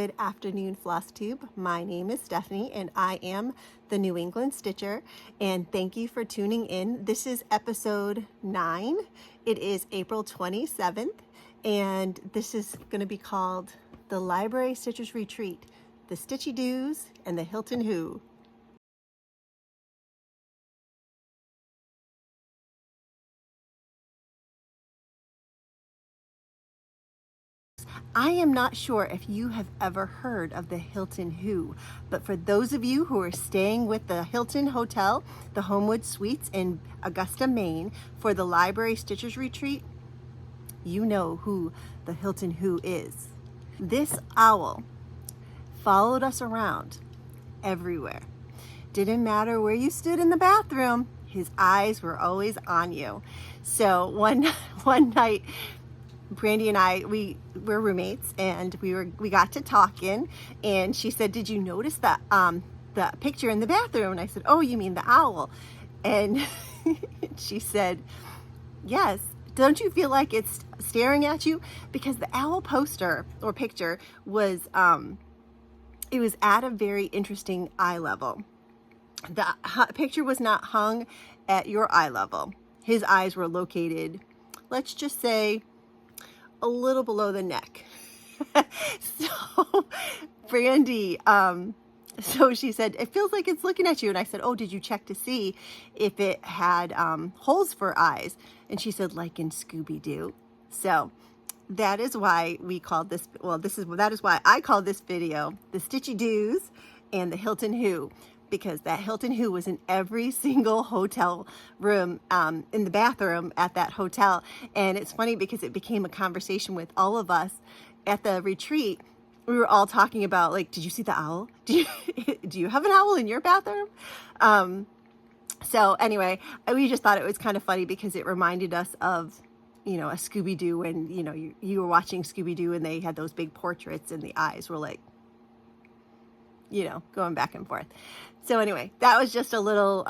Good afternoon, FlossTube. My name is Stephanie and I am the New England Stitcher, and thank you for tuning in. This is episode 9. It is April 27th and this is going to be called the Library Stitchers Retreat, the Stitchy Do's and the Hilton Who. I am not sure if you have ever heard of the Hilton Who, but for those of you who are staying with the Hilton Hotel, the Homewood Suites in Augusta, Maine, for the Library Stitchers Retreat, you know who the Hilton Who is. This owl followed us around everywhere. Didn't matter where you stood in the bathroom, his eyes were always on you. So one night, Brandy and I, we were roommates, and we got to talking, and she said, "Did you notice that the picture in the bathroom?" And I said, "Oh, you mean the owl?" And she said, "Yes. Don't you feel like it's staring at you?" Because the owl poster or picture was it was at a very interesting eye level. The picture was not hung at your eye level. His eyes were located, let's just say, a little below the neck. So Brandy, so she said, "It feels like it's looking at you." And I said, "Oh, did you check to see if it had holes for eyes?" And she said, "Like in Scooby-Doo." So that is why we called this, well, that is why I called this video the Stitchy Do's and the Hilton Who, because that Hilton Who was in every single hotel room, in the bathroom at that hotel. And it's funny because it became a conversation with all of us at the retreat. We were all talking about, like, did you see the owl? Do you have an owl in your bathroom? So anyway, we just thought it was kind of funny because it reminded us of, you know, a Scooby-Doo, when, you know, you were watching Scooby-Doo and they had those big portraits and the eyes were like, you know, going back and forth. So anyway, that was just a little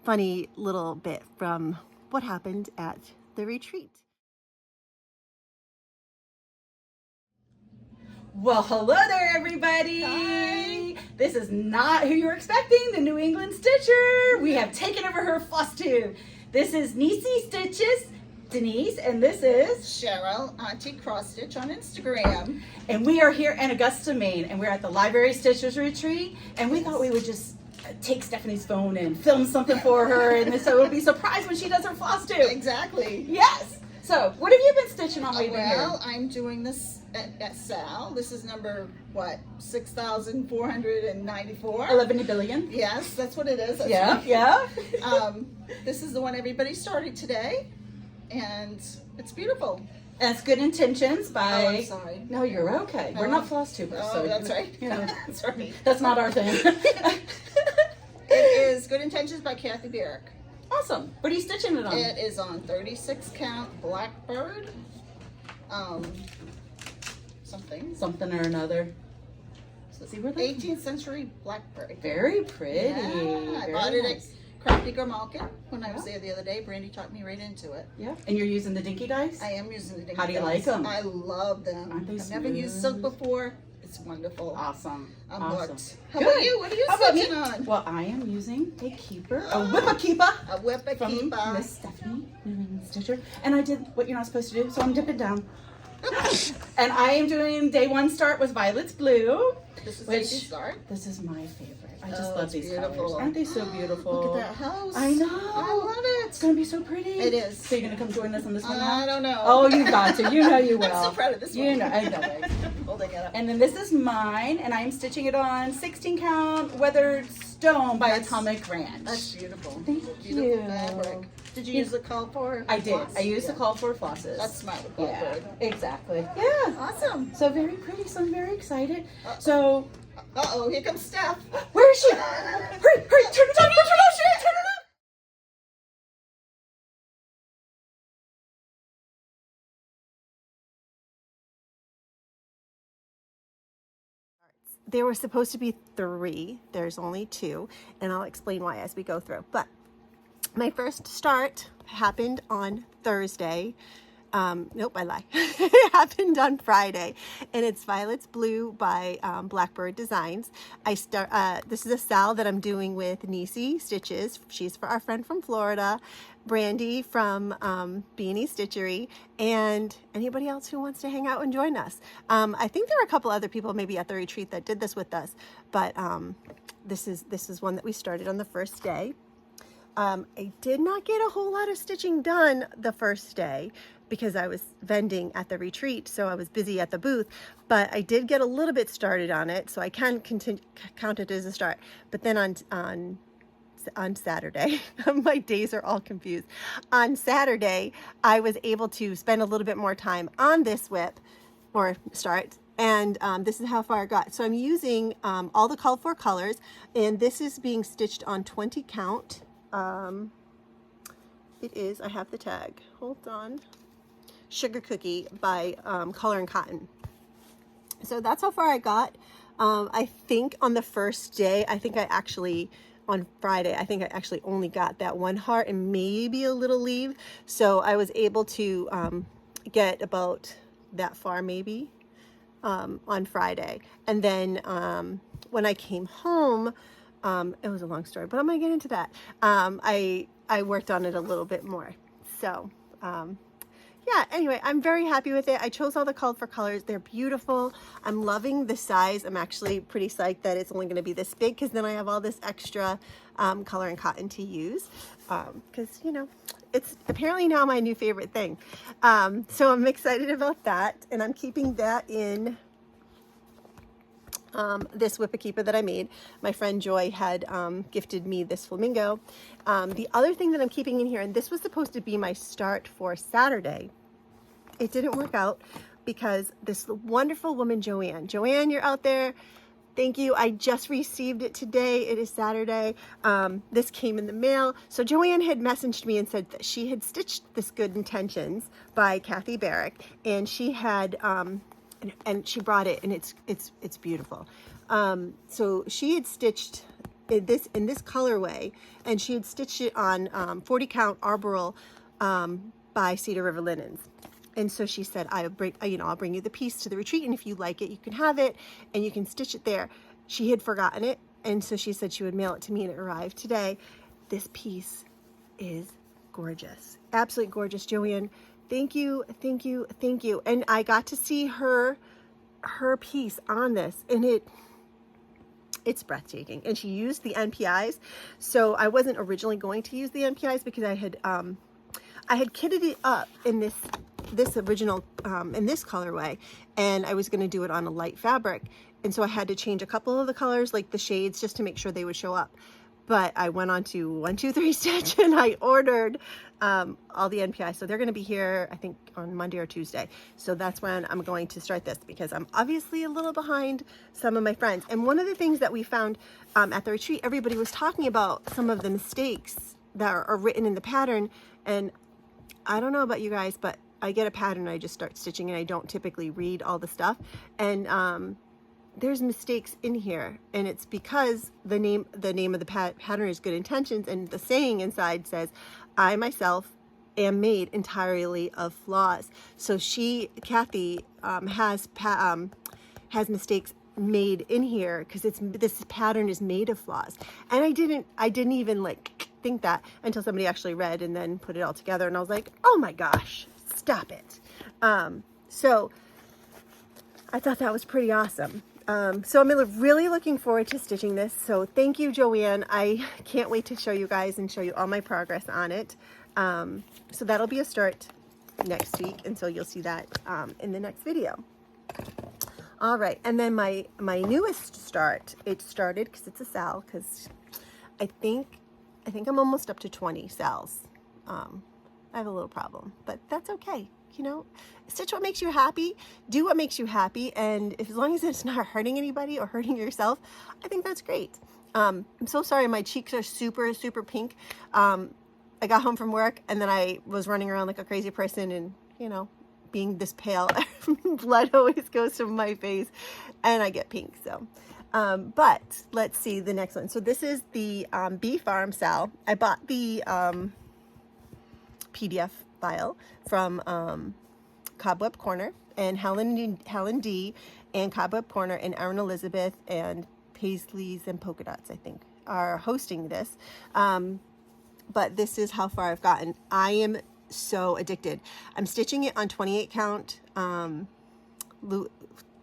funny little bit from what happened at the retreat. Well, hello there, everybody. Hi. This is not who you're expecting, the New England Stitcher. We have taken over her FlossTube. This is Niecy Stitches, Denise, and this is Cheryl, Auntie Cross Stitch on Instagram. and we are here in Augusta, Maine, and we're at the Library Stitchers Retreat, and we thought we would just take Stephanie's phone and film something for her, and so we'll be surprised when she does her FlossTube. Exactly. Yes. So, what have you been stitching on while you've been here? Well, I'm doing this at Sal. This is number, what, 6,494? 11 billion. Yes, that's what it is. That's Yeah, right. yeah. This is the one everybody started today, and it's beautiful. And it's Good Intentions by... Oh, I'm sorry. No, you're okay. We're not FlossTubers. Oh, so that's right. You know, That's right. that's not our thing. It is Good Intentions by Kathy Barrick. Awesome. What are you stitching it on? It is on 36 count Blackbird. Something or another. Let's see where that 18th century Blackbird. Very pretty. Yeah, I Very bought it nice. at Crafty Girl Market when I was there the other day. Brandy talked me right into it. Yeah. And you're using the dinky dice? I am using the dinky How do you dice. like them? I love them. Aren't they I've never used silk smooth? before. It's wonderful. Awesome. I'm awesome. hooked. How Good. about you? What are you How about me? stitching on? Well, I am using a keeper, a whipper keeper. A whipper From keeper. Miss Stephanie, New England Stitcher. And I did what you're not supposed to do, so I'm dipping down. And I am doing day one start with Violet's Blue. This is Which- Daisy Start. This is my favorite. I just Oh, love it's these beautiful. colors. Aren't they so beautiful? Look at that house. I know. I love It's it. gonna be so pretty. It is. So you're gonna come join us on this one now? I don't know. Oh, you got to. You know you will. I'm so proud of this one. You know, I know. Right? Holding it up. And then this is mine, and I am stitching it on 16 count Weathered Stone by That's- Atomic Ranch. That's beautiful. Thank Beautiful you. fabric. Did you Yeah. use the call for? I did. floss? I used Yeah. the call for flosses. That's smart with Yeah, Blackbird. exactly. Yeah. Awesome. So very pretty. So I'm very excited. So Uh-oh, here comes Steph. where is she? Hurry, hurry, turn it on, turn it on, turn it on. There were supposed to be 3. There's only 2, and I'll explain why as we go through. But my first start happened on Thursday. Nope, I lie. It happened on Friday, and it's Violet's Blue by Blackbird Designs. This is a sal that I'm doing with Nisi Stitches. She's for our friend from Florida, Brandy from Beanie Stitchery, and anybody else who wants to hang out and join us. I think there were a couple other people maybe at the retreat that did this with us, but this is one that we started on the first day. I did not get a whole lot of stitching done the first day because I was vending at the retreat, so I was busy at the booth, but I did get a little bit started on it, so I can count it as a start. But then on Saturday, my days are all confused. On Saturday, I was able to spend a little bit more time on this whip, or start, and this is how far I got. So I'm using all the called for colors, and this is being stitched on 20 count. It is, I have the tag, hold on, Sugar Cookie by Color and Cotton. So that's how far I got. I think on the first day, on Friday, I think I actually only got that one heart and maybe a little leaf. So I was able to get about that far maybe on Friday. And then when I came home, it was a long story, but I'm gonna get into that. I worked on it a little bit more. So yeah, anyway, I'm very happy with it. I chose all the called for colors. They're beautiful. I'm loving the size. I'm actually pretty psyched that it's only going to be this big, because then I have all this extra color and cotton to use, because, you know, it's apparently now my new favorite thing. So I'm excited about that, and I'm keeping that in this Whip-A-Keeper that I made. My friend Joy had gifted me this flamingo. The other thing that I'm keeping in here, and this was supposed to be my start for Saturday, it didn't work out because this wonderful woman, Joanne, you're out there. Thank you. I just received it today. It is Saturday. This came in the mail. So Joanne had messaged me and said that she had stitched this Good Intentions by Kathy Barrick, and she had and she brought it, and it's beautiful. So she had stitched in this colorway, and she had stitched it on 40 count arboral by Cedar River Linens. And so she said, I'll bring you the piece to the retreat, and if you like it, you can have it, and you can stitch it there. She had forgotten it, and so she said she would mail it to me, and it arrived today. This piece is gorgeous, absolutely gorgeous, Joanne. Thank you, thank you, thank you. And I got to see her piece on this, and it's breathtaking. And she used the NPIs. So I wasn't originally going to use the NPIs because I had kitted it up in this original in this colorway, and I was going to do it on a light fabric, and so I had to change a couple of the colors, like the shades, just to make sure they would show up. But I went on to 123 Stitch, and I ordered all the NPI. So they're going to be here, I think, on Monday or Tuesday. So that's when I'm going to start this, because I'm obviously a little behind some of my friends. And one of the things that we found at the retreat, everybody was talking about some of the mistakes that are written in the pattern. And I don't know about you guys, but I get a pattern and I just start stitching, and I don't typically read all the stuff. And there's mistakes in here, and it's because the name of the pattern is Good Intentions, and the saying inside says, I myself am made entirely of flaws. So Kathy has mistakes made in here because this pattern is made of flaws. And I didn't even like think that until somebody actually read and then put it all together, and I was like, oh my gosh, stop it. So I thought that was pretty awesome. So I'm really looking forward to stitching this. So thank you, Joanne. I can't wait to show you guys and show you all my progress on it. So that'll be a start next week, and so you'll see that in the next video. All right, and then my newest start, it started because it's a sal, because I think I'm almost up to 20 sals. I have a little problem, but that's okay. You know, stitch what makes you happy, do what makes you happy, and as long as it's not hurting anybody or hurting yourself, I think that's great. I'm so sorry, my cheeks are super pink. I got home from work, and then I was running around like a crazy person, and you know, being this pale, blood always goes to my face, and I get pink. So but let's see the next one. So this is the Bee Farm sal. I bought the PDF file from Cobweb Corner, and Helen D and Cobweb Corner and Erin Elizabeth and Paisleys and Polka Dots, I think, are hosting this. But this is how far I've gotten. I am so addicted. I'm stitching it on 28 count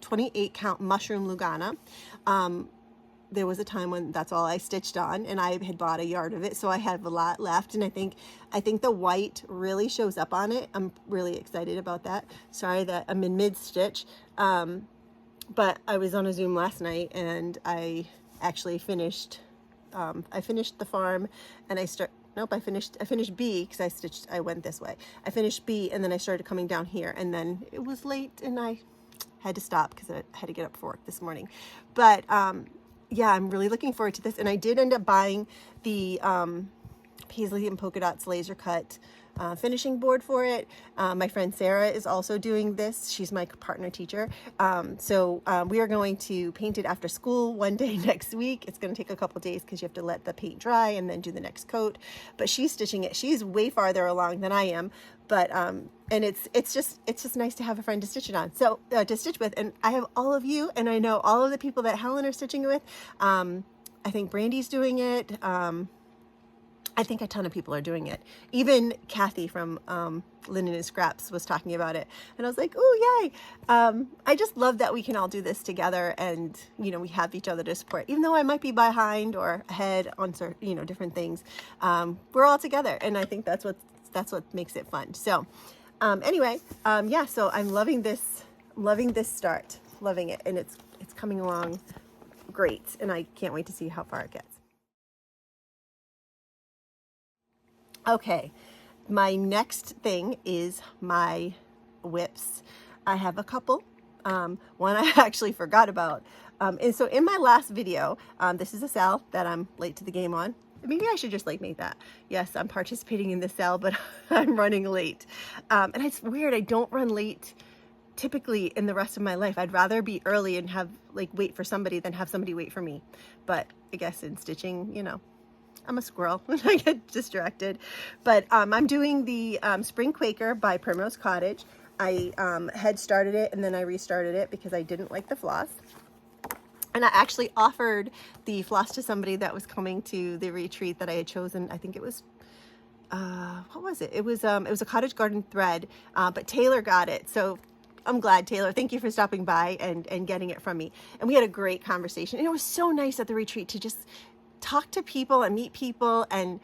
28 count mushroom Lugana. There was a time when that's all I stitched on, and I had bought a yard of it, so I have a lot left, and I think the white really shows up on it. I'm really excited about that. Sorry that I'm in mid stitch, but I was on a Zoom last night, and I actually finished. I finished the farm, and I finished B, because I went this way. I finished B, and then I started coming down here, and then it was late, and I had to stop because I had to get up for work this morning. But yeah, I'm really looking forward to this, and I did end up buying the Paisley and Polka Dots laser cut finishing board for it. My friend Sarah is also doing this. She's my partner teacher. So we are going to paint it after school one day next week. It's going to take a couple days because you have to let the paint dry and then do the next coat. But she's stitching it. She's way farther along than I am. But and it's just nice to have a friend to stitch it on. So to stitch with, and I have all of you, and I know all of the people that Helen are stitching with. I think Brandy's doing it. I think a ton of people are doing it. Even Kathy from Linen and Scraps was talking about it. And I was like, oh, yay. I just love that we can all do this together, and, you know, we have each other to support. Even though I might be behind or ahead on, you know, different things, we're all together. And I think that's what makes it fun. So anyway, yeah, so I'm loving this start. Loving it. And it's coming along great. And I can't wait to see how far it gets. Okay, my next thing is my whips. I have a couple. One I actually forgot about. And so in my last video, this is a sale that I'm late to the game on. Maybe I should just like make that. Yes, I'm participating in the sale, but I'm running late. And it's weird, I don't run late typically in the rest of my life. I'd rather be early and have wait for somebody than have somebody wait for me. But I guess in stitching, you know, I'm a squirrel and I get distracted. But I'm doing the Spring Quaker by Primrose Cottage. I had started it and then I restarted it because I didn't like the floss. And I actually offered the floss to somebody that was coming to the retreat that I had chosen. I think it was, what was it? It was a Cottage Garden thread, but Taylor got it. So I'm glad, Taylor. Thank you for stopping by and getting it from me. And we had a great conversation. And it was so nice at the retreat to just talk to people and meet people. And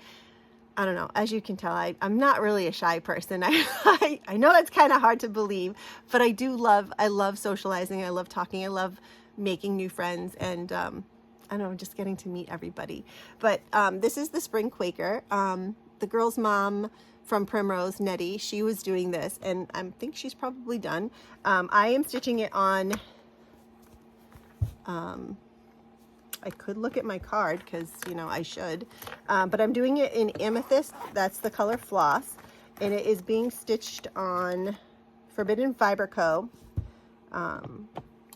I don't know, as you can tell, I'm not really a shy person. I know that's kind of hard to believe, but I love socializing. I love talking. I love making new friends, and I don't know, just getting to meet everybody. But this is the Spring Quaker. The girl's mom from Primrose, Nettie, she was doing this, and I think she's probably done. I am stitching it on, I could look at my card because, you know, I should, but I'm doing it in Amethyst. That's the color Floss, and it is being stitched on Forbidden Fiber Co.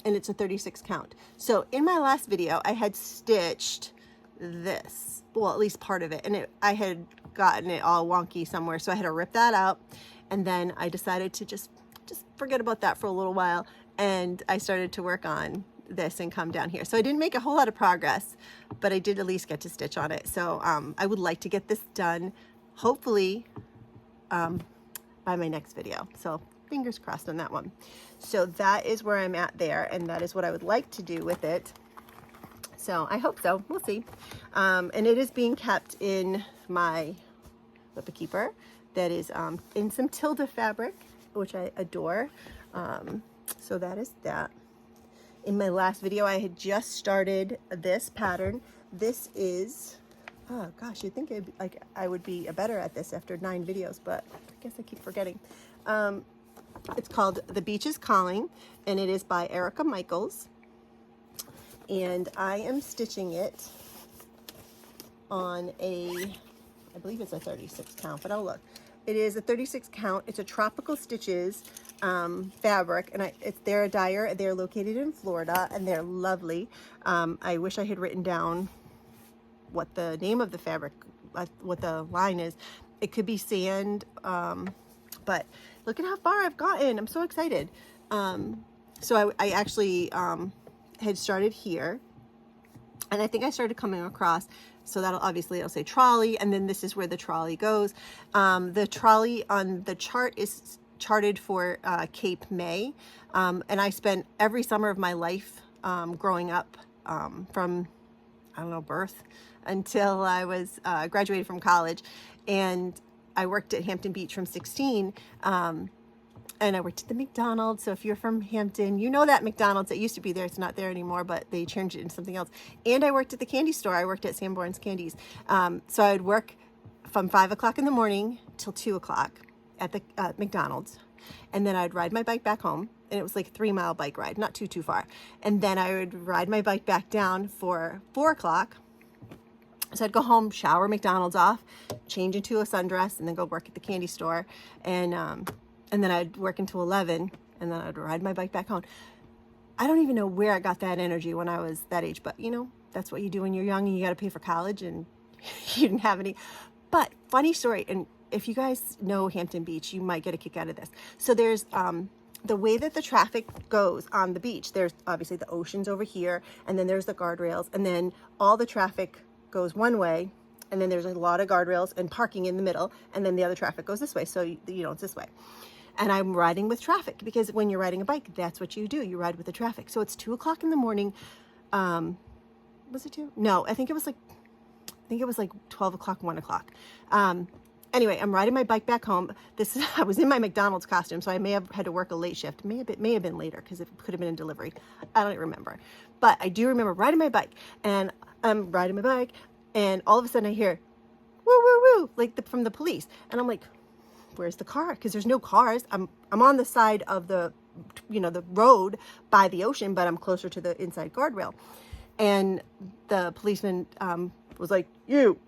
And it's a 36 count. So in my last video, I had stitched this, well, at least part of it, and I had gotten it all wonky somewhere, so I had to rip that out, and then I decided to just forget about that for a little while, and I started to work on this and come down here. So I didn't make a whole lot of progress, but I did at least get to stitch on it. So I would like to get this done, hopefully by my next video. So fingers crossed on that one. So that is where I'm at there, and that is what I would like to do with it. So I hope so. We'll see. And it is being kept in my Whip Keeper that is in some Tilda fabric, which I adore. So that is that. In my last video, I had just started this pattern. This is, oh gosh, you'd think I would be better at this after 9 videos, but I guess I keep forgetting. It's called The Beach is Calling, and it is by Erica Michaels. And I am stitching it on I believe it's a 36 count, but I'll look. It is a 36 count. It's a Tropical Stitches fabric, and they're a dyer. They're located in Florida, and they're lovely. I wish I had written down what the name of the fabric, what the line is. It could be sand, but look at how far I've gotten. I'm so excited. So I actually had started here, and I think I started coming across, so that'll obviously, it'll say trolley, and then this is where the trolley goes. The trolley on the chart is charted for Cape May, and I spent every summer of my life growing up from, I don't know, birth until I was graduated from college, and I worked at Hampton Beach from 16, and I worked at the McDonald's. So if you're from Hampton, you know that McDonald's that used to be there. It's not there anymore, but they changed it into something else. And I worked at the candy store. I worked at Sanborn's Candies. So I'd work from 5 o'clock in the morning till 2 o'clock at the McDonald's. And then I'd ride my bike back home. And it was like a 3-mile bike ride, not too far. And then I would ride my bike back down for 4 o'clock. So I'd go home, shower McDonald's off, change into a sundress, and then go work at the candy store. And then I'd work until 11, and then I'd ride my bike back home. I don't even know where I got that energy when I was that age, but you know, that's what you do when you're young and you got to pay for college, and you didn't have any. But funny story, and if you guys know Hampton Beach, you might get a kick out of this. So there's the way that the traffic goes on the beach. There's obviously the ocean's over here, and then there's the guardrails, and then all the traffic goes one way, and then there's a lot of guardrails and parking in the middle, and then the other traffic goes this way. So you know, it's this way. And I'm riding with traffic, because when you're riding a bike, that's what you do. You ride with the traffic. So it's 2 o'clock in the morning. Was it 2? No, I think it was like 12 o'clock, 1 o'clock. Anyway, I'm riding my bike back home. I was in my McDonald's costume, so I may have had to work a late shift. May have been later, because it could have been in delivery. I don't remember. But I do remember riding my bike, and I'm riding my bike, and all of a sudden I hear, woo, woo, woo, like from the police. And I'm like, where's the car? Because there's no cars. I'm on the side of the, you know, the road by the ocean, but I'm closer to the inside guardrail. And the policeman was like, you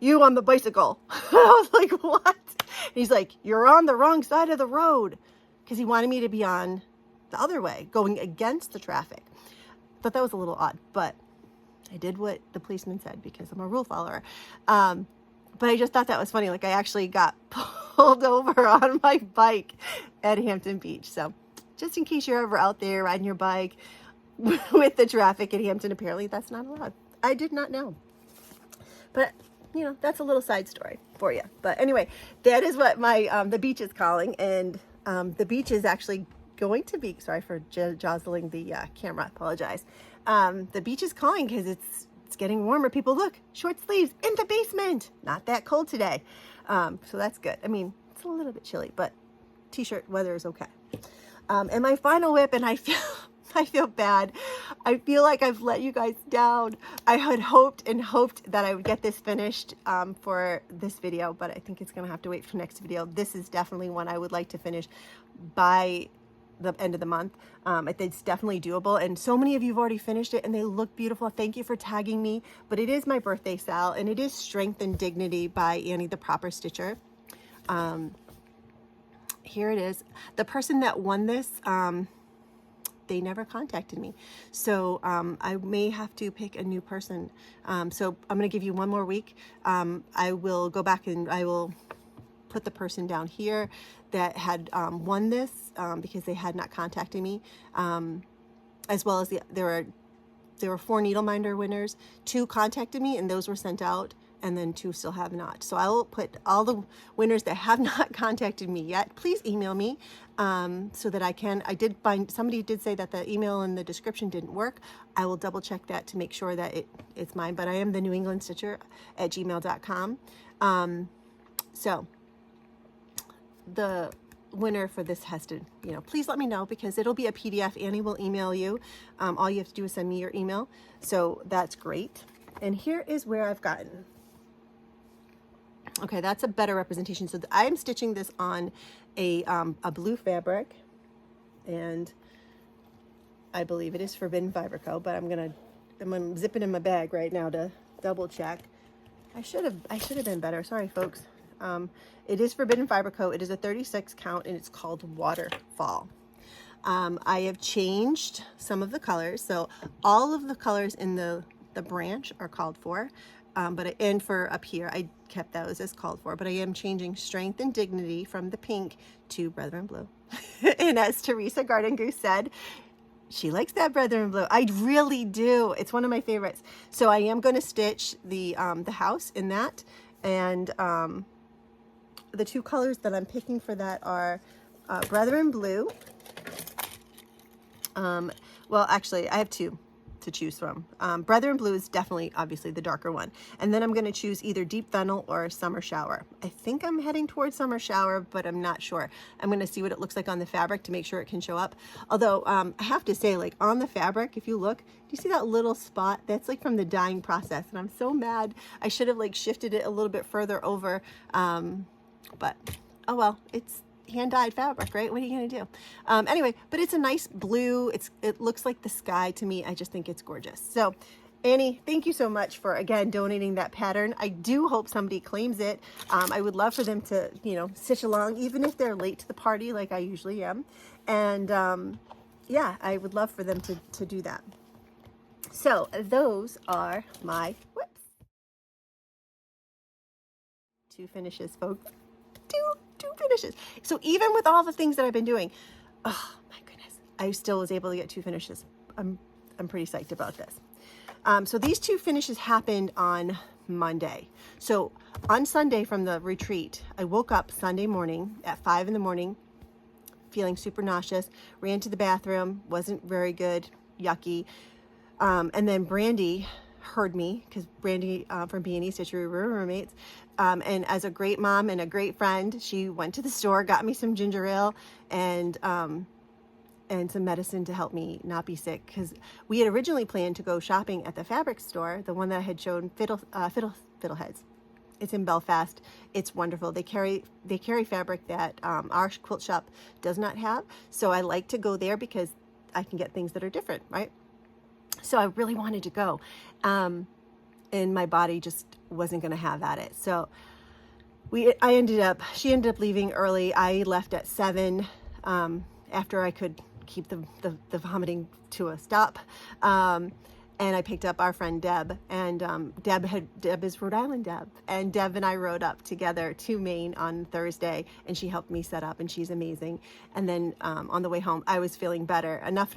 on the bicycle. I was like, what? And he's like, you're on the wrong side of the road, because he wanted me to be on the other way, going against the traffic. Thought that was a little odd, but I did what the policeman said, because I'm a rule follower. But I just thought that was funny. Like, I actually got pulled over on my bike at Hampton Beach. So just in case you're ever out there riding your bike with the traffic at Hampton, apparently that's not allowed. I did not know. But, you know, that's a little side story for you. But anyway, that is what my the beach is calling. And the beach is actually going to be, sorry for jostling the camera, apologize. The beach is calling because it's getting warmer. People, look, short sleeves in the basement. Not that cold today. So that's good. I mean, it's a little bit chilly, but t-shirt weather is okay. And my final whip, and I feel bad. I feel like I've let you guys down. I had hoped that I would get this finished for this video, but I think it's gonna have to wait for next video. This is definitely one I would like to finish by the end of the month. It's definitely doable, and so many of you have already finished it and they look beautiful. Thank you for tagging me. But it is my birthday sale, and it is Strength and Dignity by Annie the Proper Stitcher. Here it is. The person that won this, they never contacted me, so I may have to pick a new person. So I'm going to give you one more week. I will go back and I will put the person down here that had won this because they had not contacted me, as well as there were 4 needle minder winners. 2 contacted me and those were sent out, and then 2 still have not. So I will put all the winners that have not contacted me yet. Please email me so that I can. I did find somebody did say that the email in the description didn't work. I will double check that to make sure that it's mine. But I am the New England Stitcher at gmail.com. So the winner for this has to, please let me know, because it'll be a PDF. Annie will email you. All you have to do is send me your email. So that's great. And here is where I've gotten. Okay, that's a better representation. So I am stitching this on a blue fabric, and I believe it is Forbidden Fiber Co. But I'm gonna zip it in my bag right now to double check. I should have been better. Sorry, folks. It is Forbidden Fiber Co. It is a 36 count, and it's called Waterfall. I have changed some of the colors, so all of the colors in the branch are called for. and for up here, I kept those as called for, but I am changing Strength and Dignity from the pink to Brethren Blue. And as Teresa Garden Goose said, she likes that Brethren Blue. I really do. It's one of my favorites. So I am going to stitch the house in that. And the two colors that I'm picking for that are Brethren Blue. Well, actually, I have two to choose from. Brethren Blue is definitely, obviously, the darker one. And then I'm going to choose either Deep Fennel or Summer Shower. I think I'm heading towards Summer Shower, but I'm not sure. I'm going to see what it looks like on the fabric to make sure it can show up. Although, I have to say, like, on the fabric, if you look, do you see that little spot? That's like from the dyeing process, and I'm so mad. I should have, like, shifted it a little bit further over, but, oh well, it's hand-dyed fabric, right? What are you going to do? Anyway, but it's a nice blue. It looks like the sky to me. I just think it's gorgeous. So Annie, thank you so much for, again, donating that pattern. I do hope somebody claims it. I would love for them to, you know, stitch along, even if they're late to the party like I usually am. And yeah, I would love for them to do that. So those are my whips. Two finishes, folks. Two finishes. So even with all the things that I've been doing, oh my goodness, I still was able to get two finishes. I'm pretty psyched about this. So these two finishes happened on Monday. So on Sunday from the retreat, I woke up Sunday morning at 5 in the morning, feeling super nauseous, ran to the bathroom, wasn't very good, yucky. And then Brandy heard me, because Brandy from B&E Stitchery, we were roommates. And as a great mom and a great friend, she went to the store, got me some ginger ale and some medicine to help me not be sick, because we had originally planned to go shopping at the fabric store, the one that I had shown, Fiddleheads. It's in Belfast. It's wonderful. They carry fabric that our quilt shop does not have. So I like to go there because I can get things that are different, right? So I really wanted to go. And my body just wasn't going to have at it. So she ended up leaving early. I left at 7 after I could keep the vomiting to a stop. And I picked up our friend Deb, and Deb is Rhode Island Deb, and Deb and I rode up together to Maine on Thursday, and she helped me set up, and she's amazing. And then on the way home, I was feeling better, enough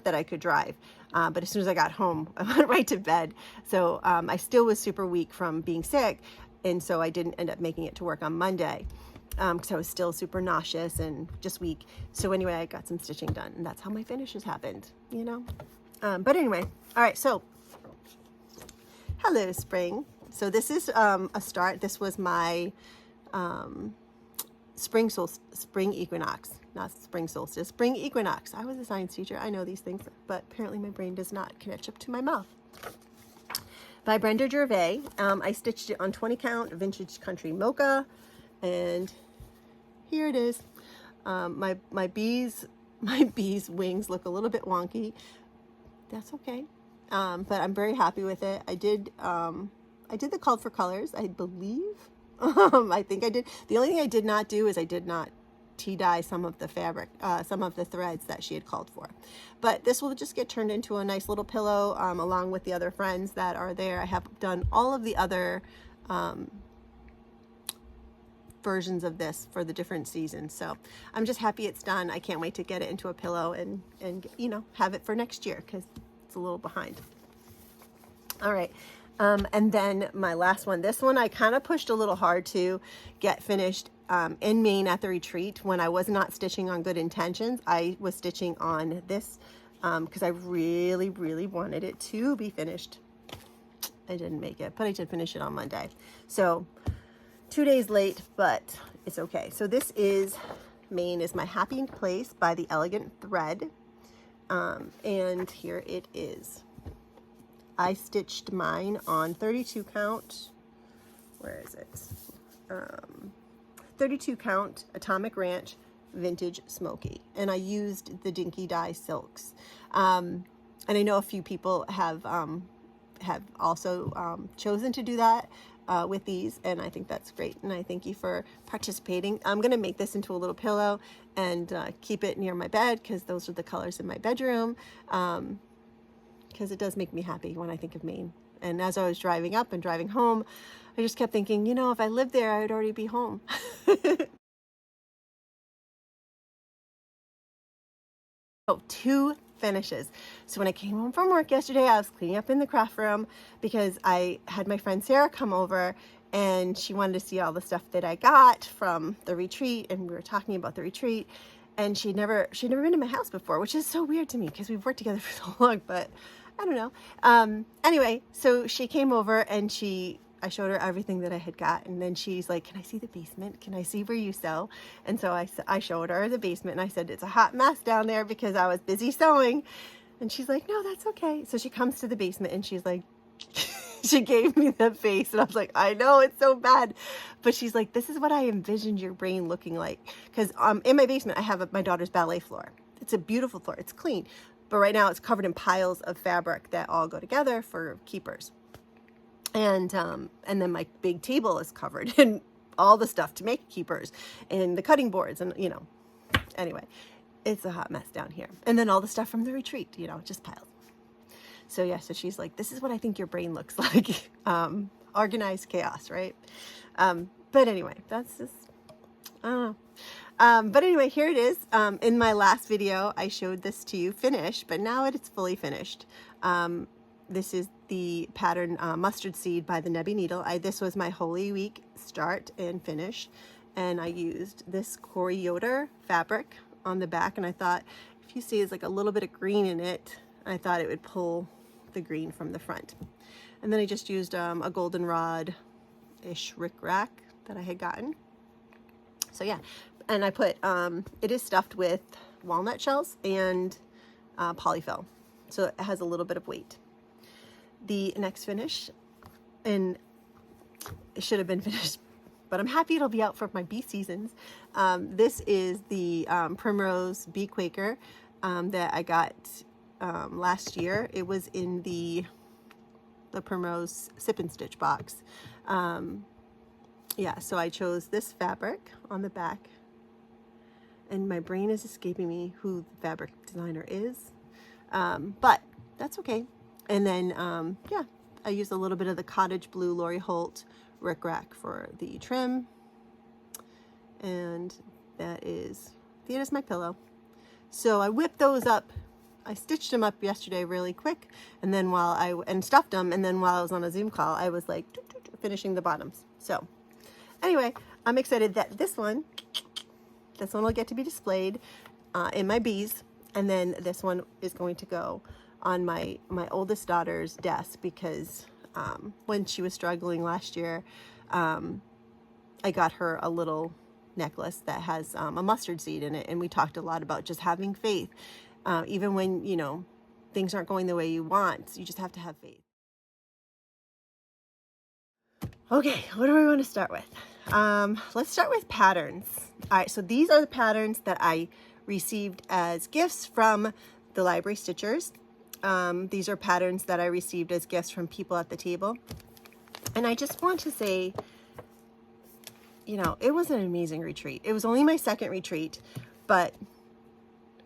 that I could drive. But as soon as I got home, I went right to bed. So I still was super weak from being sick, and so I didn't end up making it to work on Monday because I was still super nauseous and just weak. So anyway, I got some stitching done, and that's how my finishes happened, you know. But anyway, all right, so hello spring. So this is a start. This was my spring equinox, not spring solstice, spring equinox. I was a science teacher. I know these things, but apparently my brain does not catch up to my mouth. By Brenda Gervais. I stitched it on 20 count vintage country mocha, and here it is. My bees wings look a little bit wonky. That's okay. But I'm very happy with it. I did the called for colors, I believe. I think I did. The only thing I did not do is I did not tea dye some of the fabric, some of the threads that she had called for. But this will just get turned into a nice little pillow along with the other friends that are there. I have done all of the other versions of this for the different seasons. So I'm just happy it's done. I can't wait to get it into a pillow and you know, have it for next year because it's a little behind. All right. And then my last one, this one I kind of pushed a little hard to get finished in Maine at the retreat when I was not stitching on Good Intentions. I was stitching on this because I really, really wanted it to be finished. I didn't make it, but I did finish it on Monday. So 2 days late, but it's okay. So this is Maine is My Happy Place by the Elegant Thread. And here it is. I stitched mine on 32 count. Where is it? 32 count Atomic Ranch Vintage Smoky. And I used the Dinky Dye Silks. And I know a few people have also chosen to do that with these, and I think that's great, and I thank you for participating. I'm going to make this into a little pillow and keep it near my bed because those are the colors in my bedroom, because it does make me happy when I think of Maine. And as I was driving up and driving home, I just kept thinking, you know, if I lived there, I'd already be home. Oh, 2 finishes. So when I came home from work yesterday, I was cleaning up in the craft room because I had my friend Sarah come over and she wanted to see all the stuff that I got from the retreat, and we were talking about the retreat, and she'd never been to my house before, which is so weird to me because we've worked together for so long, but I don't know. Anyway, so she came over and I showed her everything that I had got, and then she's like, can I see the basement? Can I see where you sew? And so I showed her the basement, and I said, it's a hot mess down there because I was busy sewing. And she's like, no, that's okay. So she comes to the basement and she's like, she gave me the face, and I was like, I know, it's so bad. But she's like, this is what I envisioned your brain looking like. Because in my basement, I have my daughter's ballet floor. It's a beautiful floor. It's clean. But right now it's covered in piles of fabric that all go together for keepers. And then my big table is covered in all the stuff to make keepers and the cutting boards, and, you know, anyway, it's a hot mess down here. And then all the stuff from the retreat, you know, just piles. So yeah, so she's like, this is what I think your brain looks like. Organized chaos, right? But anyway, that's just, I don't know. But anyway, here it is. In my last video, I showed this to you finished, but now it's fully finished. This is the pattern Mustard Seed by the Nebby Needle. This was my Holy Week start and finish, and I used this Corey Yoder fabric on the back, and I thought, if you see it's like a little bit of green in it, I thought it would pull the green from the front. And then I just used a goldenrod-ish rickrack that I had gotten. So yeah, and I put, it is stuffed with walnut shells and polyfill, so it has a little bit of weight. The next finish, and it should have been finished, but I'm happy it'll be out for my bee seasons. This is the Primrose Bee Quaker that I got last year. It was in the Primrose Sip and Stitch box. Yeah, so I chose this fabric on the back, and my brain is escaping me who the fabric designer is, but that's okay. And then, yeah, I used a little bit of the Cottage Blue Lori Holt rickrack for the trim. And that is my pillow. So I whipped those up. I stitched them up yesterday really quick. And then and stuffed them. And then while I was on a Zoom call, I was like finishing the bottoms. So anyway, I'm excited that this one will get to be displayed in my Beez. And then this one is going to go on my oldest daughter's desk, because when she was struggling last year, I got her a little necklace that has a mustard seed in it, and we talked a lot about just having faith, even when, you know, things aren't going the way you want. You just have to have faith. Okay, what do we want to start with? Let's start with patterns. All right, so these are the patterns that I received as gifts from the library stitchers. These are patterns that I received as gifts from people at the table. And I just want to say, you know, it was an amazing retreat. It was only my second retreat, but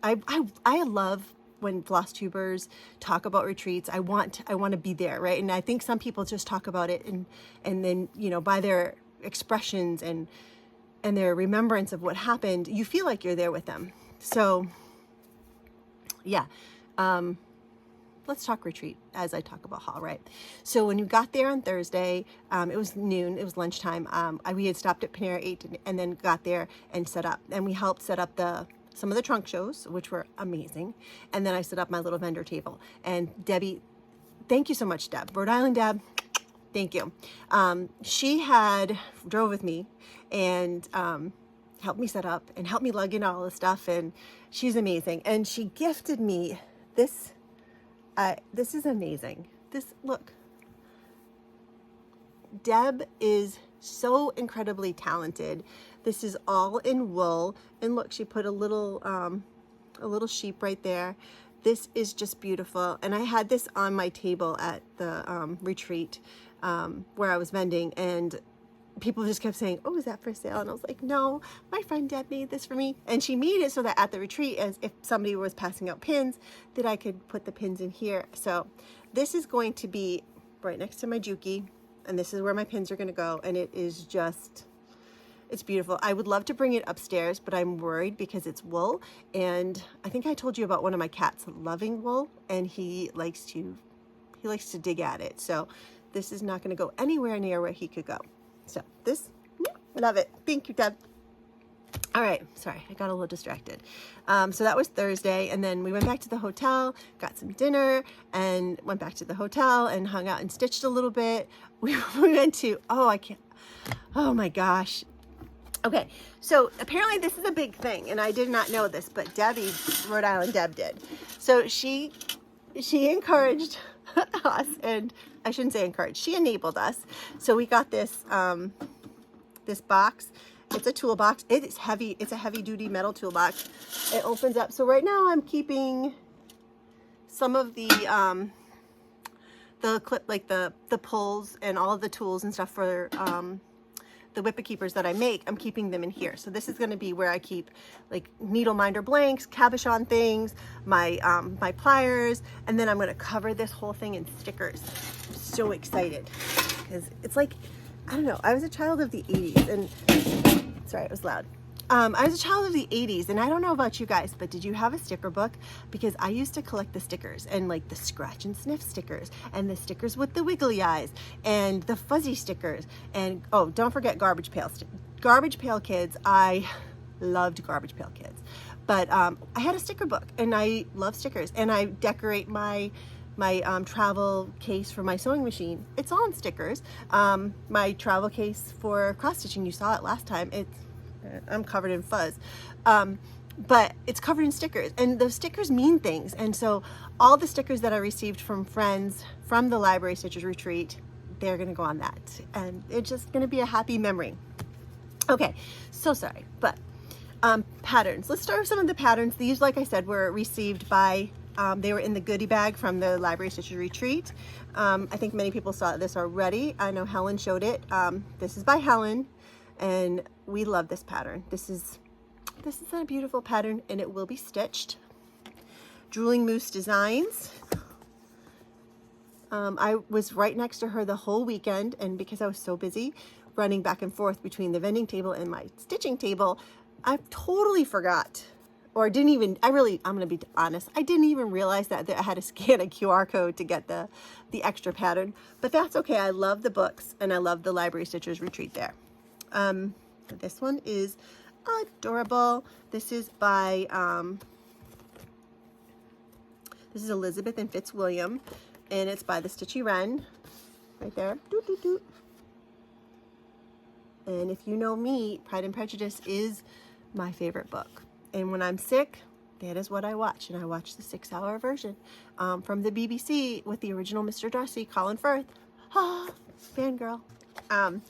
I love when FlossTubers talk about retreats. I want to be there, right? And I think some people just talk about it and then, you know, by their expressions and their remembrance of what happened, you feel like you're there with them. So yeah, let's talk retreat as I talk about haul, right? So when you got there on Thursday, it was noon, it was lunchtime. We had stopped at Panera, ate, and then got there and set up. And we helped set up some of the trunk shows, which were amazing. And then I set up my little vendor table. And Debbie, thank you so much, Deb. Rhode Island Deb, thank you. She drove with me and helped me set up and helped me lug in all the stuff. And she's amazing. And she gifted me this. This is amazing. Look, Deb is so incredibly talented. This is all in wool, and look, she put a little sheep right there. This is just beautiful, and I had this on my table at the retreat where I was vending, and people just kept saying, oh, is that for sale? And I was like, no, my friend Deb made this for me. And she made it so that at the retreat, as if somebody was passing out pins, that I could put the pins in here. So this is going to be right next to my Juki, and this is where my pins are going to go, and it is just, it's beautiful. I would love to bring it upstairs, but I'm worried because it's wool, and I think I told you about one of my cats loving wool, and he likes to dig at it. So this is not going to go anywhere near where he could go. So this, love it. Thank you, Deb. All right, sorry, I got a little distracted. So that was Thursday, and then we went back to the hotel, got some dinner, and went back to the hotel and hung out and stitched a little bit. We went to, oh my gosh. Okay, so apparently this is a big thing, and I did not know this, but Debbie, Rhode Island Deb did. So she encouraged us, and I shouldn't say encouraged, she enabled us. So we got this, this box. It's a toolbox. It is heavy. It's a heavy duty metal toolbox. It opens up. So right now I'm keeping some of the clip, like the pulls and all of the tools and stuff for the whippet keepers that I make. I'm keeping them in here. So this is going to be where I keep like needle minder blanks, cabochon things, my my pliers, and then I'm going to cover this whole thing in stickers. I'm so excited because it's like, I don't know, I was a child of the 80s, and sorry, it was loud. I was a child of the 80s, and I don't know about you guys, but did you have a sticker book? Because I used to collect the stickers, and like the scratch and sniff stickers, and the stickers with the wiggly eyes, and the fuzzy stickers, and oh, don't forget Garbage Pail. Garbage Pail Kids, I loved Garbage Pail Kids. But I had a sticker book, and I love stickers, and I decorate my travel case for my sewing machine. It's on stickers. My travel case for cross stitching, you saw it last time. I'm covered in fuzz, but it's covered in stickers, and those stickers mean things. And so all the stickers that I received from friends from the Library Stitchers Retreat, they're gonna go on that, and it's just gonna be a happy memory. Okay, so sorry, but patterns. Let's start with some of the patterns. These, like I said, were received by they were in the goodie bag from the Library Stitchers Retreat. I think many people saw this already. I know Helen showed it. This is by Helen, and we love this pattern. This is a beautiful pattern, and it will be stitched. Drooling Moose Designs. I was right next to her the whole weekend, and because I was so busy running back and forth between the vending table and my stitching table, I totally forgot, or didn't even, I'm gonna be honest, I didn't even realize that I had to scan a QR code to get the extra pattern, but that's okay. I love the books, and I love the Library Stitchers Retreat there. This one is adorable. This is by, this is Elizabeth and Fitzwilliam, and it's by the Stitchy Wren, right there. Doot, doot, doot. And if you know me, Pride and Prejudice is my favorite book. And when I'm sick, that is what I watch. And I watch the 6-hour version from the BBC with the original Mr. Darcy, Colin Firth. Ah, fangirl.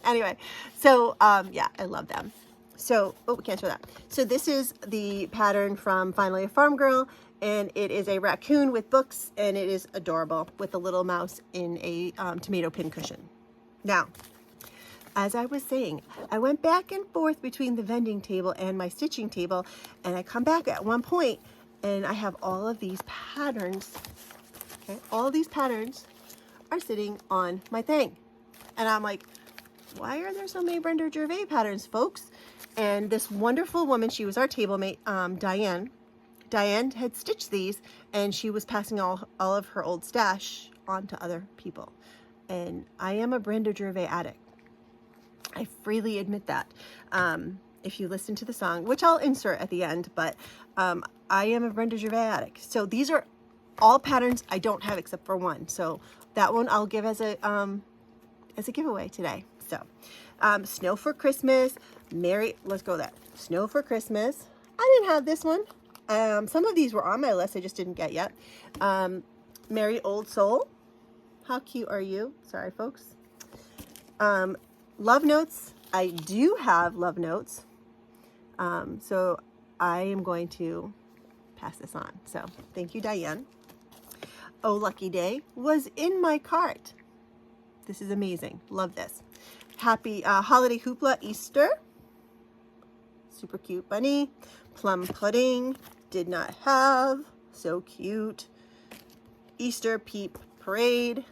Anyway, so yeah, I love them. So, oh, we can't show that. So this is the pattern from Finally a Farm Girl, and it is a raccoon with books, and it is adorable with a little mouse in a tomato pin cushion. Now, as I was saying, I went back and forth between the vending table and my stitching table, and I come back at one point, and I have all of these patterns. Okay, all these patterns are sitting on my thing, and I'm like, why are there so many Brenda Gervais patterns, folks? And this wonderful woman, she was our table mate, Diane. Diane had stitched these, and she was passing all of her old stash on to other people. And I am a Brenda Gervais addict. I freely admit that. If you listen to the song, which I'll insert at the end, but I am a Brenda Gervais addict. So these are all patterns I don't have except for one. So that one I'll give as a giveaway today. So Snow for Christmas, let's go there. Snow for Christmas. I didn't have this one. Some of these were on my list, I just didn't get yet. Merry Old Soul. How cute are you? Sorry, folks. Love Notes. I do have Love Notes. So I am going to pass this on. So thank you, Diane. Oh, Lucky Day was in my cart. This is amazing. Love this. Happy Holiday Hoopla Easter. Super cute bunny. Plum Pudding. Did not have. So cute. Easter Peep Parade.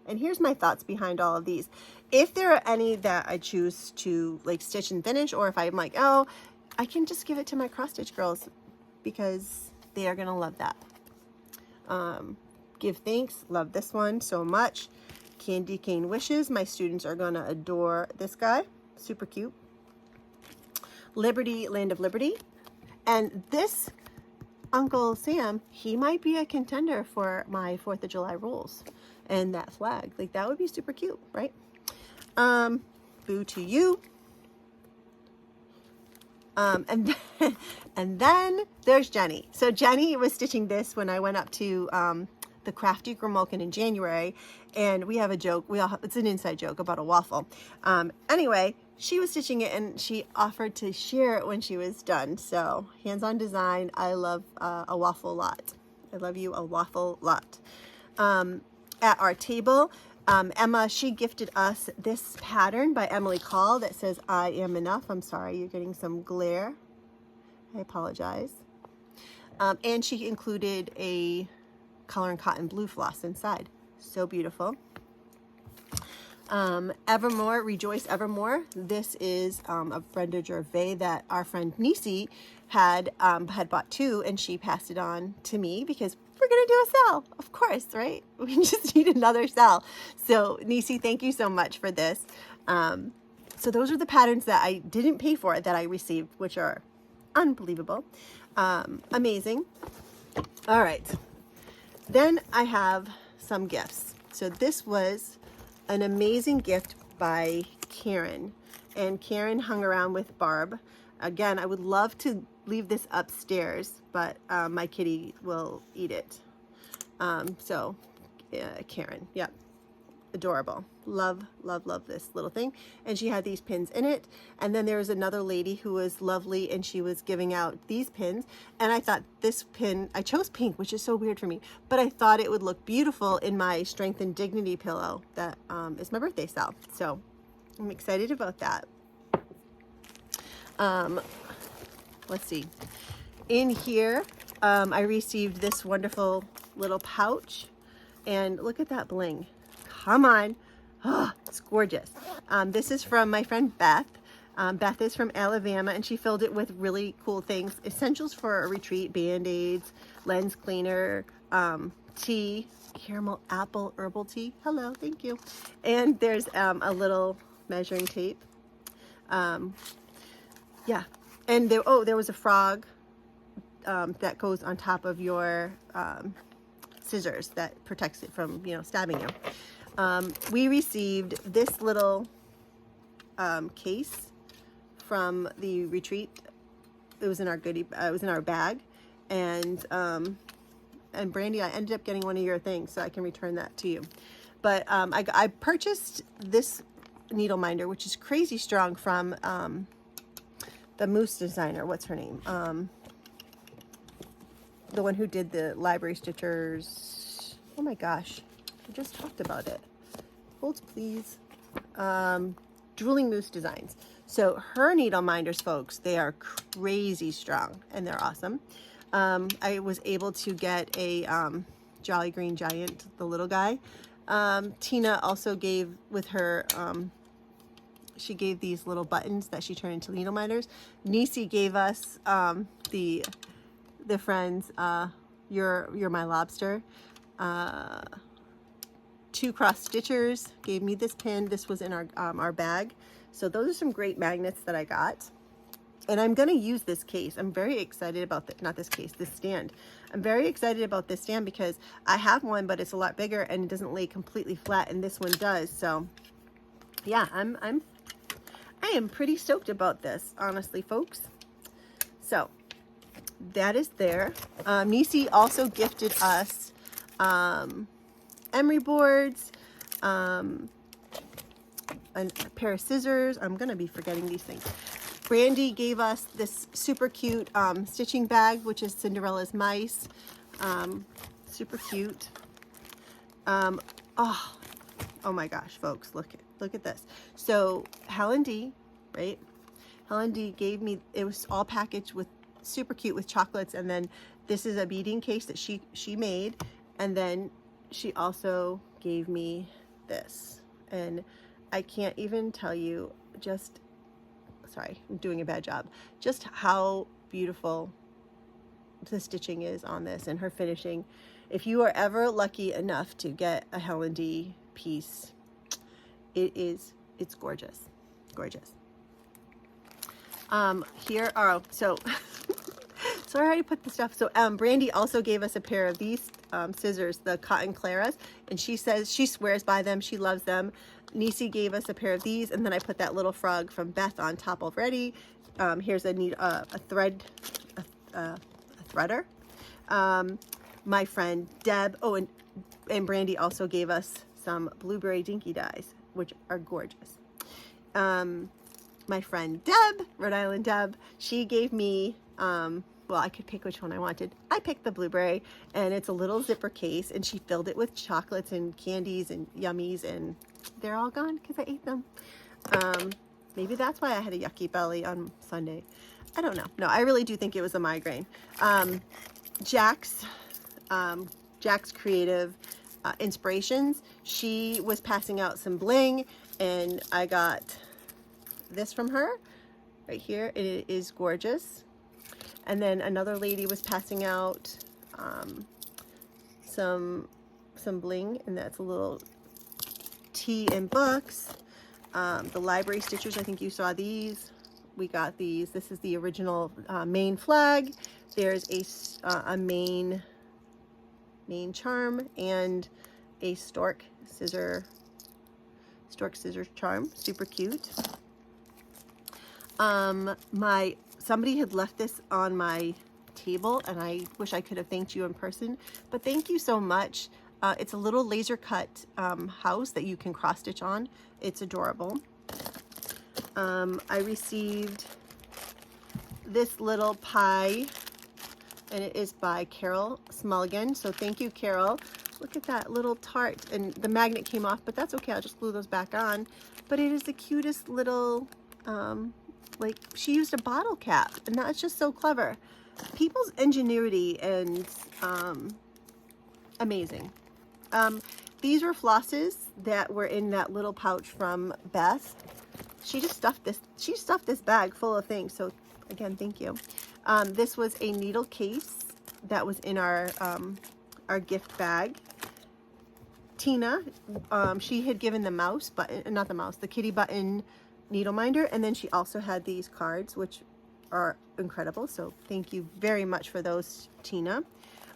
And here's my thoughts behind all of these. If there are any that I choose to like stitch and finish, or if I'm like, oh, I can just give it to my cross stitch girls because they are gonna love that. Give thanks, love this one so much. Candy cane wishes, my students are gonna adore this guy, super cute. Liberty, land of liberty, and this Uncle Sam, he might be a contender for my 4th of July rules and that flag. Like, that would be super cute, right? Boo to you. And then there's Jenny. So Jenny was stitching this when I went up to the Crafty Grimalkin in January, and we have a joke. It's an inside joke about a waffle. Anyway, she was stitching it and she offered to share it when she was done. So hands-on design. I love a waffle lot. I love you a waffle lot. At our table, Emma, she gifted us this pattern by Emily Call that says, I am enough. I'm sorry, you're getting some glare. I apologize. And she included a color and cotton blue floss inside. So beautiful. Evermore, Rejoice Evermore. This is a Brenda Gervais that our friend Nisi had bought too, and she passed it on to me because we're gonna do a sale, of course, right? We just need another sale. So Nisi, thank you so much for this. So those are the patterns that I didn't pay for that I received, which are unbelievable, amazing. All right, then I have some gifts. So this was an amazing gift by Karen, and Karen hung around with Barb. Again, I would love to leave this upstairs, but my kitty will eat it. So Karen, yep, adorable. Love, love, love this little thing. And she had these pins in it. And then there was another lady who was lovely, and she was giving out these pins. And I thought this pin, I chose pink, which is so weird for me, but I thought it would look beautiful in my Strength and Dignity pillow that is my birthday sale. So I'm excited about that. Let's see. In here, I received this wonderful little pouch, and look at that bling. Come on. Oh, it's gorgeous. This is from my friend Beth. Beth is from Alabama, and she filled it with really cool things. Essentials for a retreat: Band-Aids, lens cleaner, tea, caramel apple herbal tea. Hello, thank you. And there's a little measuring tape. Yeah. And there was a frog that goes on top of your scissors that protects it from, stabbing you. We received this little case from the retreat. It was in our it was in our bag, and Brandy, I ended up getting one of your things, so I can return that to you. But I purchased this needle minder, which is crazy strong, from the Moose designer. What's her name? The one who did the library stitchers. Oh my gosh, I just talked about it. Hold please. Drooling Moose Designs. So her needle minders, folks, they are crazy strong and they're awesome. I was able to get a Jolly Green Giant, the little guy. Tina also gave with her, she gave these little buttons that she turned into needle minders. Nisi gave us the friends, You're My Lobster. 2 cross stitchers gave me this pin. This was in our bag. So those are some great magnets that I got. And I'm going to use this case. I'm very excited about this stand. I'm very excited about this stand because I have one, but it's a lot bigger and it doesn't lay completely flat, and this one does. So yeah, I am pretty stoked about this, honestly, folks. So that is there. Nisi also gifted us emery boards, a pair of scissors. I'm gonna be forgetting these things. Brandy gave us this super cute stitching bag, which is Cinderella's mice. Super cute. Oh my gosh, folks, look at this. So Helen D, right? Helen D gave me, it was all packaged with super cute with chocolates, and then this is a beading case that she made, and then she also gave me this. And I can't even tell you just, sorry, I'm doing a bad job, just how beautiful the stitching is on this and her finishing. If you are ever lucky enough to get a Helen D piece, it's gorgeous, gorgeous. Here are, so I already put the stuff. So Brandy also gave us a pair of these scissors, the Cotton Claras, and she says she swears by them, she loves them. Nisi gave us a pair of these, and then I put that little frog from Beth on top already. Here's a threader. My friend Deb, oh, and Brandy also gave us some blueberry dinky dyes, which are gorgeous. My friend Deb, Rhode Island Deb, she gave me, well, I could pick which one I wanted. I picked the blueberry, and it's a little zipper case, and she filled it with chocolates and candies and yummies, and they're all gone because I ate them. Maybe that's why I had a yucky belly on Sunday. I don't know. No, I really do think it was a migraine. Jack's Creative Inspirations. She was passing out some bling, and I got this from her right here. It is gorgeous. And then another lady was passing out some bling, and that's a little tea and books. The library stitchers, I think you saw these. We got these. This is the original Maine flag. There's a Maine charm and a stork scissor charm. Super cute. Somebody had left this on my table, and I wish I could have thanked you in person, but thank you so much. It's a little laser cut house that you can cross stitch on. It's adorable. I received this little pie, and it is by Carol Smulligan. So thank you, Carol. Look at that little tart, and the magnet came off, but that's okay. I'll just glue those back on. But it is the cutest little, like, she used a bottle cap, and that's just so clever. People's ingenuity and amazing. These were flosses that were in that little pouch from Beth. She just stuffed this bag full of things. So again, thank you. This was a needle case that was in our gift bag. Tina, she had given the mouse button, not the mouse, the kitty button needle minder, and then she also had these cards, which are incredible. So thank you very much for those, Tina.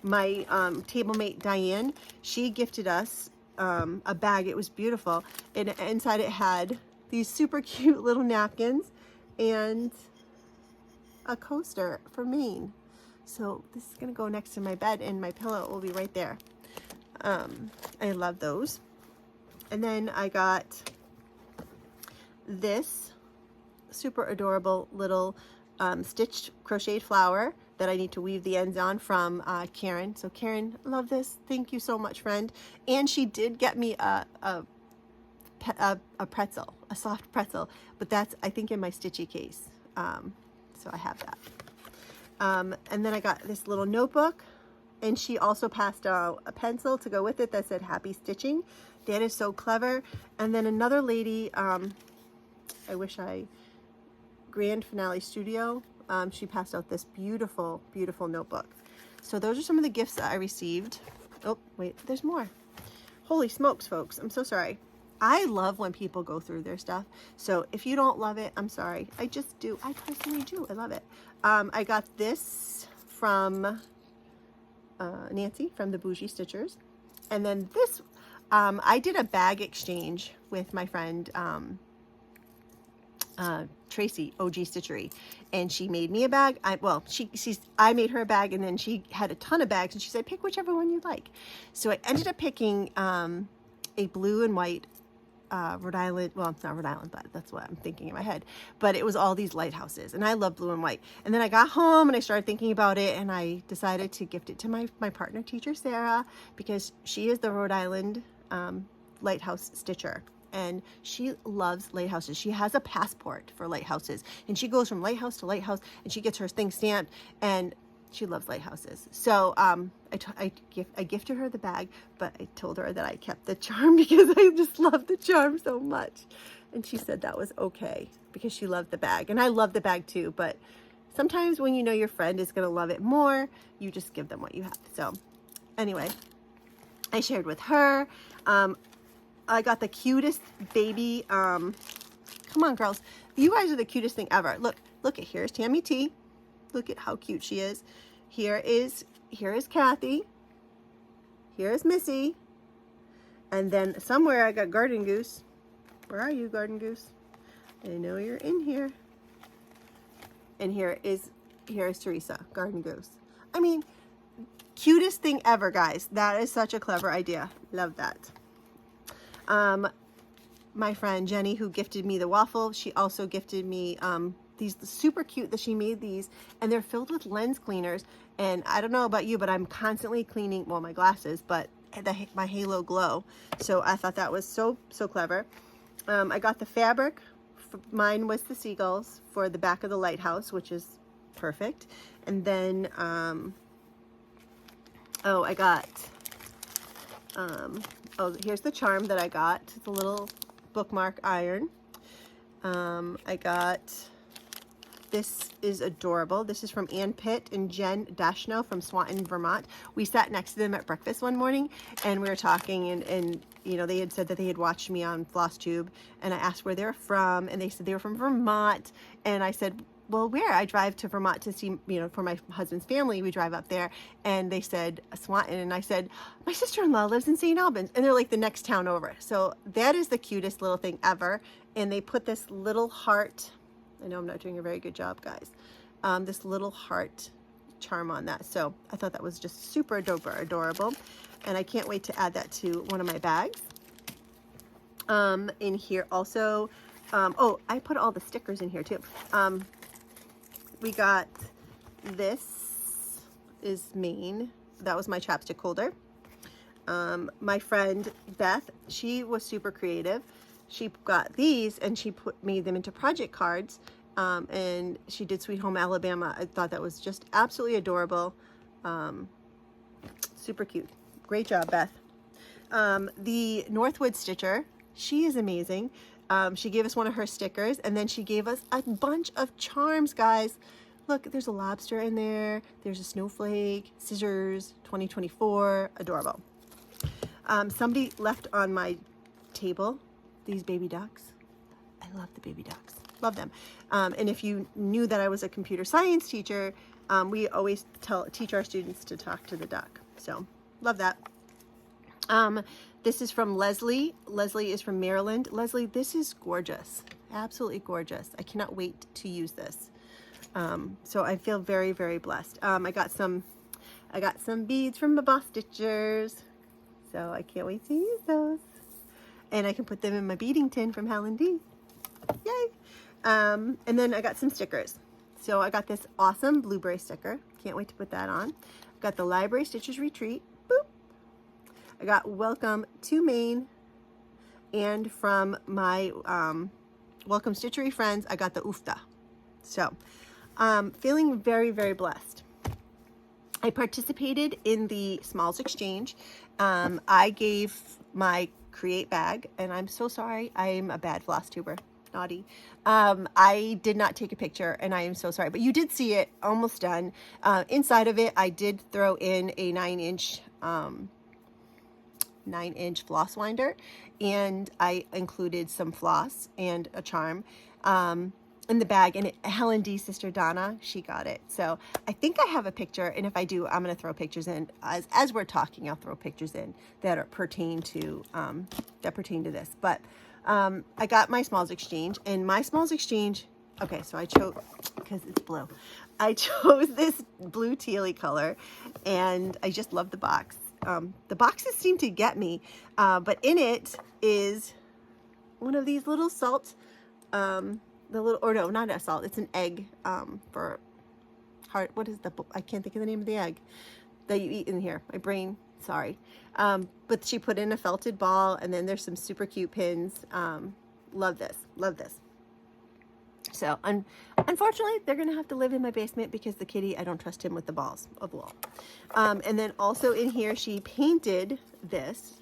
My table mate Diane, she gifted us a bag. It was beautiful, and inside it had these super cute little napkins and a coaster for Maine. So this is gonna go next to my bed, and my pillow will be right there. I love those. And then I got this super adorable little stitched crocheted flower that I need to weave the ends on from Karen. So Karen, love this. Thank you so much, friend. And she did get me a pretzel, a soft pretzel, but that's, I think, in my Stitchy case. So I have that. And then I got this little notebook, and she also passed out a pencil to go with it that said happy stitching. That is so clever. And then another lady, Grand Finale Studio, she passed out this beautiful, beautiful notebook. So those are some of the gifts that I received. Oh, wait, there's more. Holy smokes, folks. I'm so sorry. I love when people go through their stuff. So if you don't love it, I'm sorry. I just do. I personally do. I love it. I got this from Nancy from the Bougie Stitchers. And then this, I did a bag exchange with my friend Tracy, OG Stitchery, and she made me a bag. I made her a bag, and then she had a ton of bags, and she said, pick whichever one you like. So I ended up picking a blue and white Rhode Island, well, it's not Rhode Island, but that's what I'm thinking in my head, but it was all these lighthouses, and I love blue and white. And then I got home, and I started thinking about it, and I decided to gift it to my partner teacher, Sarah, because she is the Rhode Island lighthouse stitcher, and she loves lighthouses. She has a passport for lighthouses, and she goes from lighthouse to lighthouse, and she gets her thing stamped, and She loves lighthouses. So I gifted her the bag, but I told her that I kept the charm because I just love the charm so much. And she said that was okay because she loved the bag. And I love the bag too, but sometimes when you know your friend is going to love it more, you just give them what you have. So anyway, I shared with her. I got the cutest baby. Come on, girls. You guys are the cutest thing ever. Look at, here's Tammy T. Look at how cute she is. Here is Kathy. Here is Missy. And then somewhere I got Garden Goose. Where are you, Garden Goose? I know you're in here. And here is Teresa, Garden Goose. I mean, cutest thing ever, guys. That is such a clever idea. Love that. My friend Jenny, who gifted me the waffle, she also gifted me these super cute that she made these, and they're filled with lens cleaners. And I don't know about you, but I'm constantly cleaning, well, my glasses, but my Halo Glow. So I thought that was so clever. I got the fabric. Mine was the seagulls for the back of the lighthouse, which is perfect. And then, oh, I got, oh, here's the charm that I got. It's a little bookmark iron. I got, this is adorable. This is from Ann Pitt and Jen Dashno from Swanton, Vermont. We sat next to them at breakfast one morning and we were talking, and you know, they had said that they had watched me on FlossTube, and I asked where they were from, and they said they were from Vermont. And I said, well, where? I drive to Vermont to see, you know, for my husband's family, we drive up there. And they said Swanton, and I said, my sister-in-law lives in St. Albans, and they're like the next town over. So that is the cutest little thing ever. And they put this little heart, I know I'm not doing a very good job, guys, this little heart charm on that. So I thought that was just super adorable. And I can't wait to add that to one of my bags. In here also, oh, I put all the stickers in here too. We got, this is Maine. That was my chapstick holder. My friend Beth, she was super creative. She got these and she made them into project cards. And she did Sweet Home Alabama. I thought that was just absolutely adorable. Super cute. Great job, Beth. The Northwood Stitcher, she is amazing. She gave us one of her stickers, and then she gave us a bunch of charms, guys. Look, there's a lobster in there. There's a snowflake, scissors, 2024, adorable. Somebody left on my table these baby ducks. I love the baby ducks. Love them. And if you knew that I was a computer science teacher, we always teach our students to talk to the duck. So love that. This is from Leslie. Leslie is from Maryland. Leslie, this is gorgeous. Absolutely gorgeous. I cannot wait to use this. So I feel very, very blessed. I got some beads from the Boss Stitchers. So I can't wait to use those. And I can put them in my beading tin from Helen D. Yay! And then I got some stickers. So I got this awesome blueberry sticker. Can't wait to put that on. Got the Library Stitchers Retreat. Boop. I got Welcome to Maine. And from my Welcome Stitchery friends, I got the Oofta. So feeling very, very blessed. I participated in the Smalls Exchange. I gave my Create bag, and I'm so sorry. I'm a bad floss tuber. Naughty. I did not take a picture, and I am so sorry, but you did see it almost done. Inside of it, I did throw in a 9-inch floss winder, and I included some floss and a charm in the bag. And Helen D's sister Donna, she got it. So I think I have a picture, and if I do, I'm going to throw pictures in as we're talking. I'll throw pictures in that pertain to this. But I got my Smalls Exchange, and my Smalls Exchange, okay, so I chose, because it's blue, I chose this blue tealy color, and I just love the box. The boxes seem to get me, but in it is one of these little salt, or no, not a salt, it's an egg for heart. What is I can't think of the name of the egg that you eat in here. My brain, sorry. But she put in a felted ball, and then there's some super cute pins. Love this, love this. So I'm Unfortunately, they're gonna have to live in my basement because the kitty, I don't trust him with the balls of wool. And then also in here, she painted this.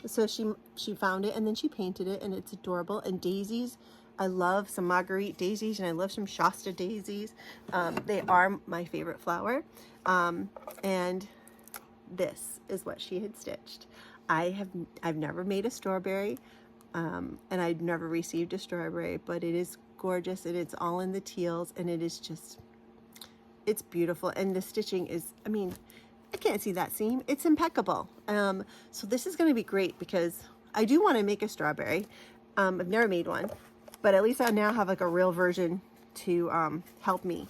So she found it and then she painted it, and it's adorable. And daisies, I love some Marguerite daisies, and I love some Shasta daisies. They are my favorite flower. And this is what she had stitched. I've never made a strawberry, and I've never received a strawberry, but it is gorgeous, and it's all in the teals, and it is just, it's beautiful. And the stitching is, I mean, I can't see that seam. It's impeccable. So this is going to be great because I do want to make a strawberry. I've never made one, but at least I now have like a real version to help me.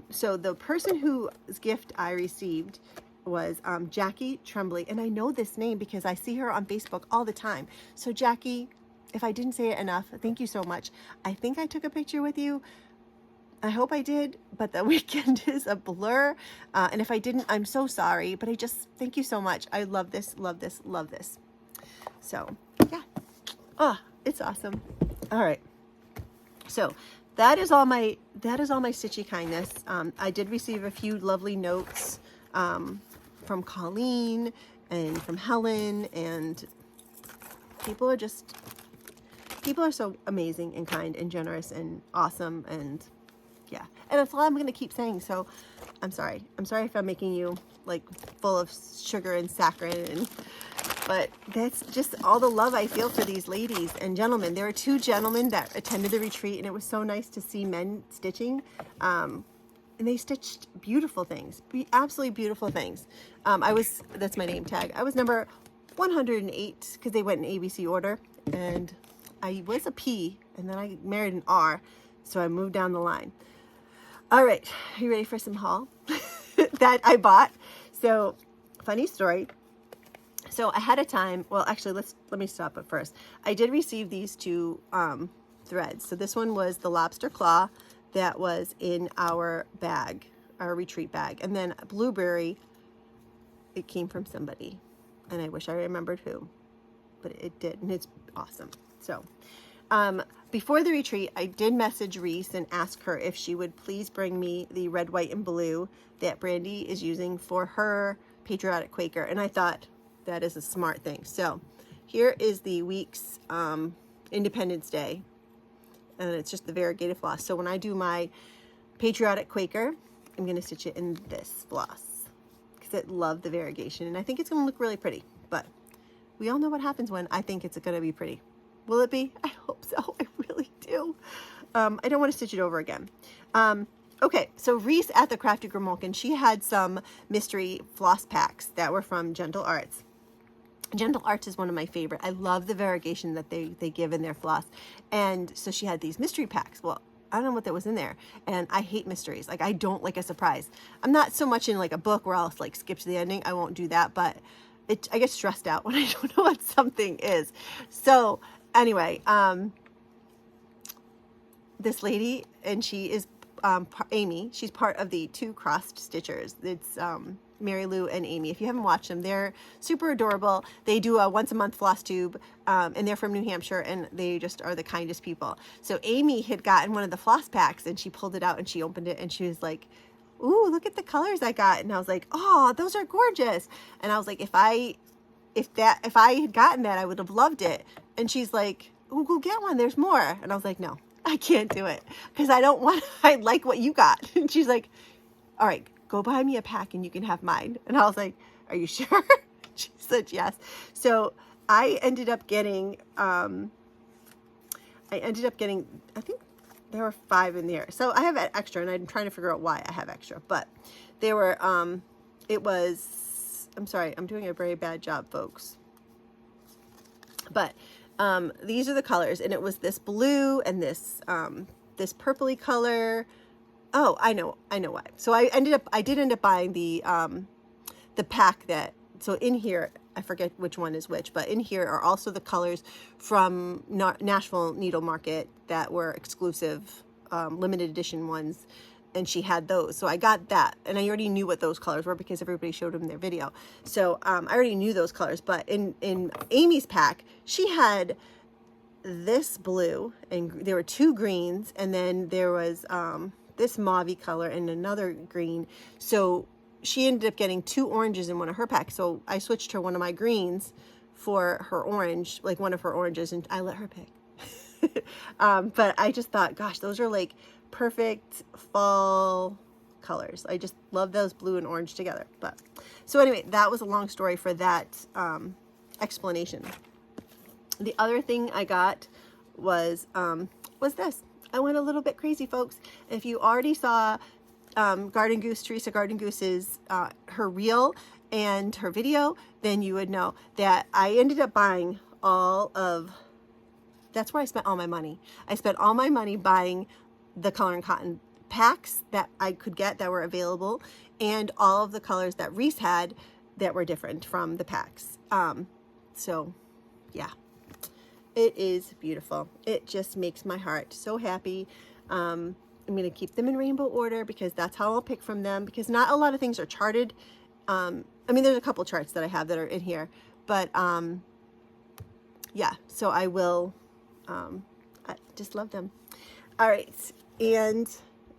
So the person whose gift I received was Jackie Tremblay, and I know this name because I see her on Facebook all the time. So Jackie, if I didn't say it enough, thank you so much. I think I took a picture with you. I hope I did, but the weekend is a blur. And if I didn't, I'm so sorry, but I just, thank you so much. I love this, love this, love this. So yeah. Oh, it's awesome. All right. So that is all my stitchy kindness. I did receive a few lovely notes from Colleen and from Helen, and people are so amazing and kind and generous and awesome, and yeah, and that's all I'm gonna keep saying. So I'm sorry if I'm making you like full of sugar and saccharin, but that's just all the love I feel for these ladies and gentlemen. There were 2 gentlemen that attended the retreat, and it was so nice to see men stitching, and they stitched beautiful things, absolutely beautiful things. That's my name tag. I was number 108 because they went in ABC order, and I was a P, and then I married an R, so I moved down the line. All right, are you ready for some haul that I bought? So, funny story. So ahead of time, well, actually, let me stop it first. I did receive these 2 threads. So this one was the lobster claw that was in our bag, our retreat bag, and then blueberry. It came from somebody, and I wish I remembered who, but it did, and it's awesome. So before the retreat, I did message Reese and ask her if she would please bring me the red, white, and blue that Brandy is using for her patriotic Quaker. And I thought that is a smart thing. So here is the week's Independence Day, and it's just the variegated floss. So when I do my patriotic Quaker, I'm going to stitch it in this floss because I love the variegation, and I think it's going to look really pretty. But we all know what happens when I think it's going to be pretty. Will it be? I hope so. I really do. I don't want to stitch it over again. Okay, so Reese at the Crafty Grimalkin, she had some mystery floss packs that were from Gentle Arts. Gentle Arts is one of my favorite. I love the variegation that they give in their floss. And so she had these mystery packs. Well, I don't know what that was in there. And I hate mysteries. Like, I don't like a surprise. I'm not so much in like a book where I'll like skip to the ending. I won't do that, but I get stressed out when I don't know what something is. So anyway, this lady, and she is Amy, she's part of the 2 Crossed Stitchers. It's Mary Lou and Amy. If you haven't watched them, they're super adorable. They do a once a month FlossTube, and they're from New Hampshire, and they just are the kindest people. So Amy had gotten one of the floss packs, and she pulled it out and she opened it, and she was like, "Ooh, look at the colors I got." And I was like, "Oh, those are gorgeous." And I was like, if I had gotten that, I would have loved it. And she's like, "Oh, go get one. There's more." And I was like, "No, I can't do it because I like what you got." And she's like, "All right, go buy me a pack and you can have mine." And I was like, "Are you sure?" She said yes. So I ended up getting, I think there were 5 in there. So I have extra, and I'm trying to figure out why I have extra, but there were, I'm sorry, I'm doing a very bad job, folks. But these are the colors, and it was this blue and this this purpley color. Oh, I know why. So I did end up buying the pack that, so in here, I forget which one is which, but in here are also the colors from Nashville Needle Market that were exclusive, limited edition ones, and she had those. So I got that, and I already knew what those colors were because everybody showed them in their video. So I already knew those colors, but in Amy's pack, she had this blue, and there were 2 greens, and then there was this mauve color and another green. So she ended up getting 2 oranges in one of her packs. So I switched her one of my greens for her orange, like one of her oranges, and I let her pick. But I just thought, gosh, those are like perfect fall colors. I just love those blue and orange together. But so anyway, that was a long story for that explanation. The other thing I got was this. I went a little bit crazy, folks. If you already saw Garden Goose, Teresa Garden Goose's her reel and her video, then you would know that I ended up buying all of, that's where I spent all my money. I spent all my money buying the Color and Cotton packs that I could get that were available, and all of the colors that Reese had that were different from the packs. So yeah, it is beautiful. It just makes my heart so happy. I'm going to keep them in rainbow order because that's how I'll pick from them, because not a lot of things are charted. I mean, there's a couple charts that I have that are in here, but yeah, so I will, I just love them. All right, and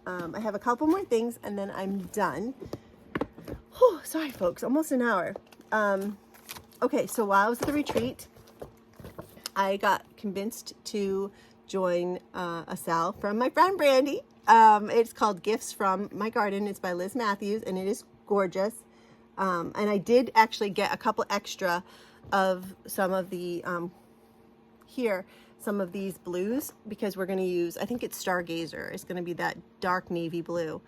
I have a couple more things and then I'm done. Whew, sorry folks, almost an hour. Okay, so while I was at the retreat, I got convinced to join a sale from my friend Brandy. It's called Gifts from My Garden. It's by Liz Matthews, and it is gorgeous. And I did actually get a couple extra of some of the, some of these blues, because we're going to use, I think it's Stargazer. It's going to be that dark navy blue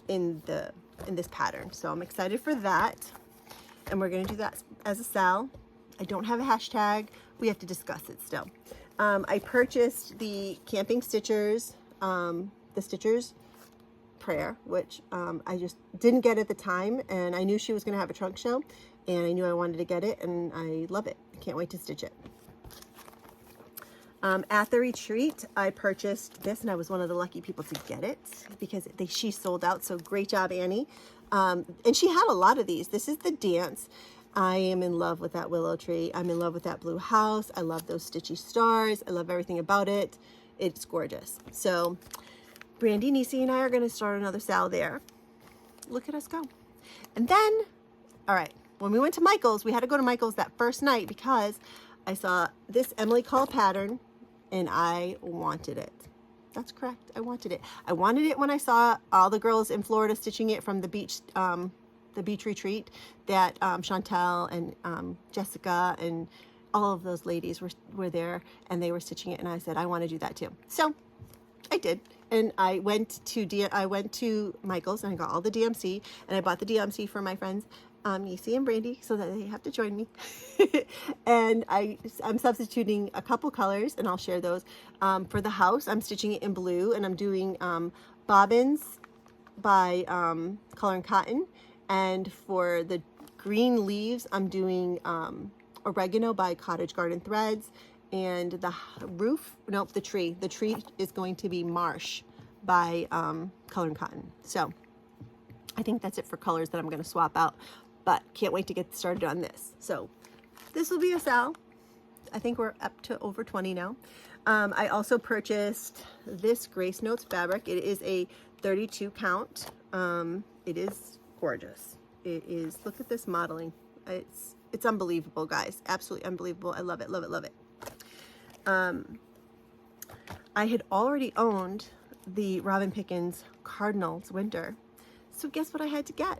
in this pattern. So I'm excited for that. And we're going to do that as a sale. I don't have a hashtag. We have to discuss it still. I purchased the Camping Stitchers, the Stitchers Prayer, which I just didn't get at the time, and I knew she was going to have a trunk show, and I knew I wanted to get it, and I love it. I can't wait to stitch it. At the retreat, I purchased this, and I was one of the lucky people to get it because she sold out. So great job, Annie. And she had a lot of these. This is the Dance. I am in love with that willow tree. I'm in love with that blue house. I love those stitchy stars. I love everything about it. It's gorgeous. So Brandy, Nisi, and I are going to start another sale there. Look at us go. And then, all right, when we went to Michael's, we had to go to Michael's that first night because I saw this Emily Call pattern and I wanted it. That's correct. I wanted it. I wanted it when I saw all the girls in Florida stitching it from the beach retreat that Chantel and Jessica and all of those ladies were there, and they were stitching it, and I said I want to do that too. So I did, and I went to Michael's and I got all the DMC, and I bought the DMC for my friends Nisi and Brandy so that they have to join me. And I'm substituting a couple colors, and I'll share those. For the house, I'm stitching it in blue, and I'm doing bobbins by Color and Cotton. And for the green leaves, I'm doing Oregano by Cottage Garden Threads. And the roof, nope, the tree is going to be Marsh by Color and Cotton. So I think that's it for colors that I'm going to swap out, but can't wait to get started on this. So this will be a sale. I think we're up to over 20 now. I also purchased this Grace Notes fabric. It is a 32 count. It is gorgeous. It is, look at this modeling. It's unbelievable, guys. Absolutely unbelievable. I love it, love it, love it. I had already owned the Robin Pickens Cardinals Winter. So guess what I had to get?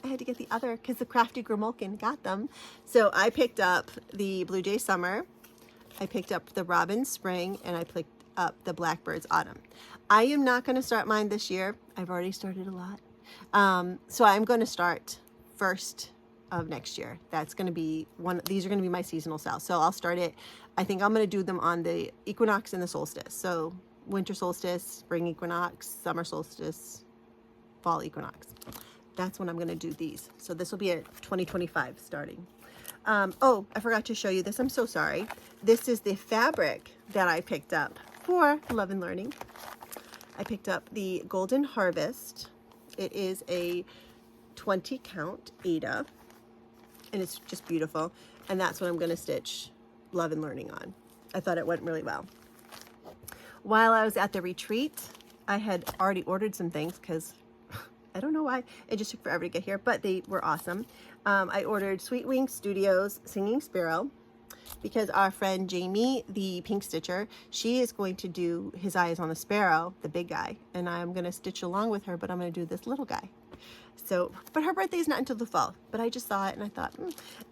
I had to get the other because the Crafty Grimalkin got them. So I picked up the Blue Jay Summer, I picked up the Robin Spring, and I picked up the Blackbirds Autumn. I am not going to start mine this year. I've already started a lot. So I'm going to start first of next year. That's going to be these are going to be my seasonal sales. So I'll start it. I think I'm going to do them on the equinox and the solstice. So winter solstice, spring equinox, summer solstice, fall equinox. That's when I'm going to do these. So this will be a 2025 starting. Oh, I forgot to show you this. I'm so sorry. This is the fabric that I picked up for Love and Learning. I picked up the Golden Harvest. It is a 20 count Ada, and it's just beautiful. And that's what I'm going to stitch loving learning on. I thought it went really well. While I was at the retreat, I had already ordered some things because I don't know why. It just took forever to get here, but they were awesome. I ordered Sweet Wing Studios Singing Sparrow because our friend Jamie, the pink stitcher, she is going to do his eyes on the sparrow, the big guy, and I'm going to stitch along with her, but I'm going to do this little guy. So, but her birthday is not until the fall, but I just saw it and I thought,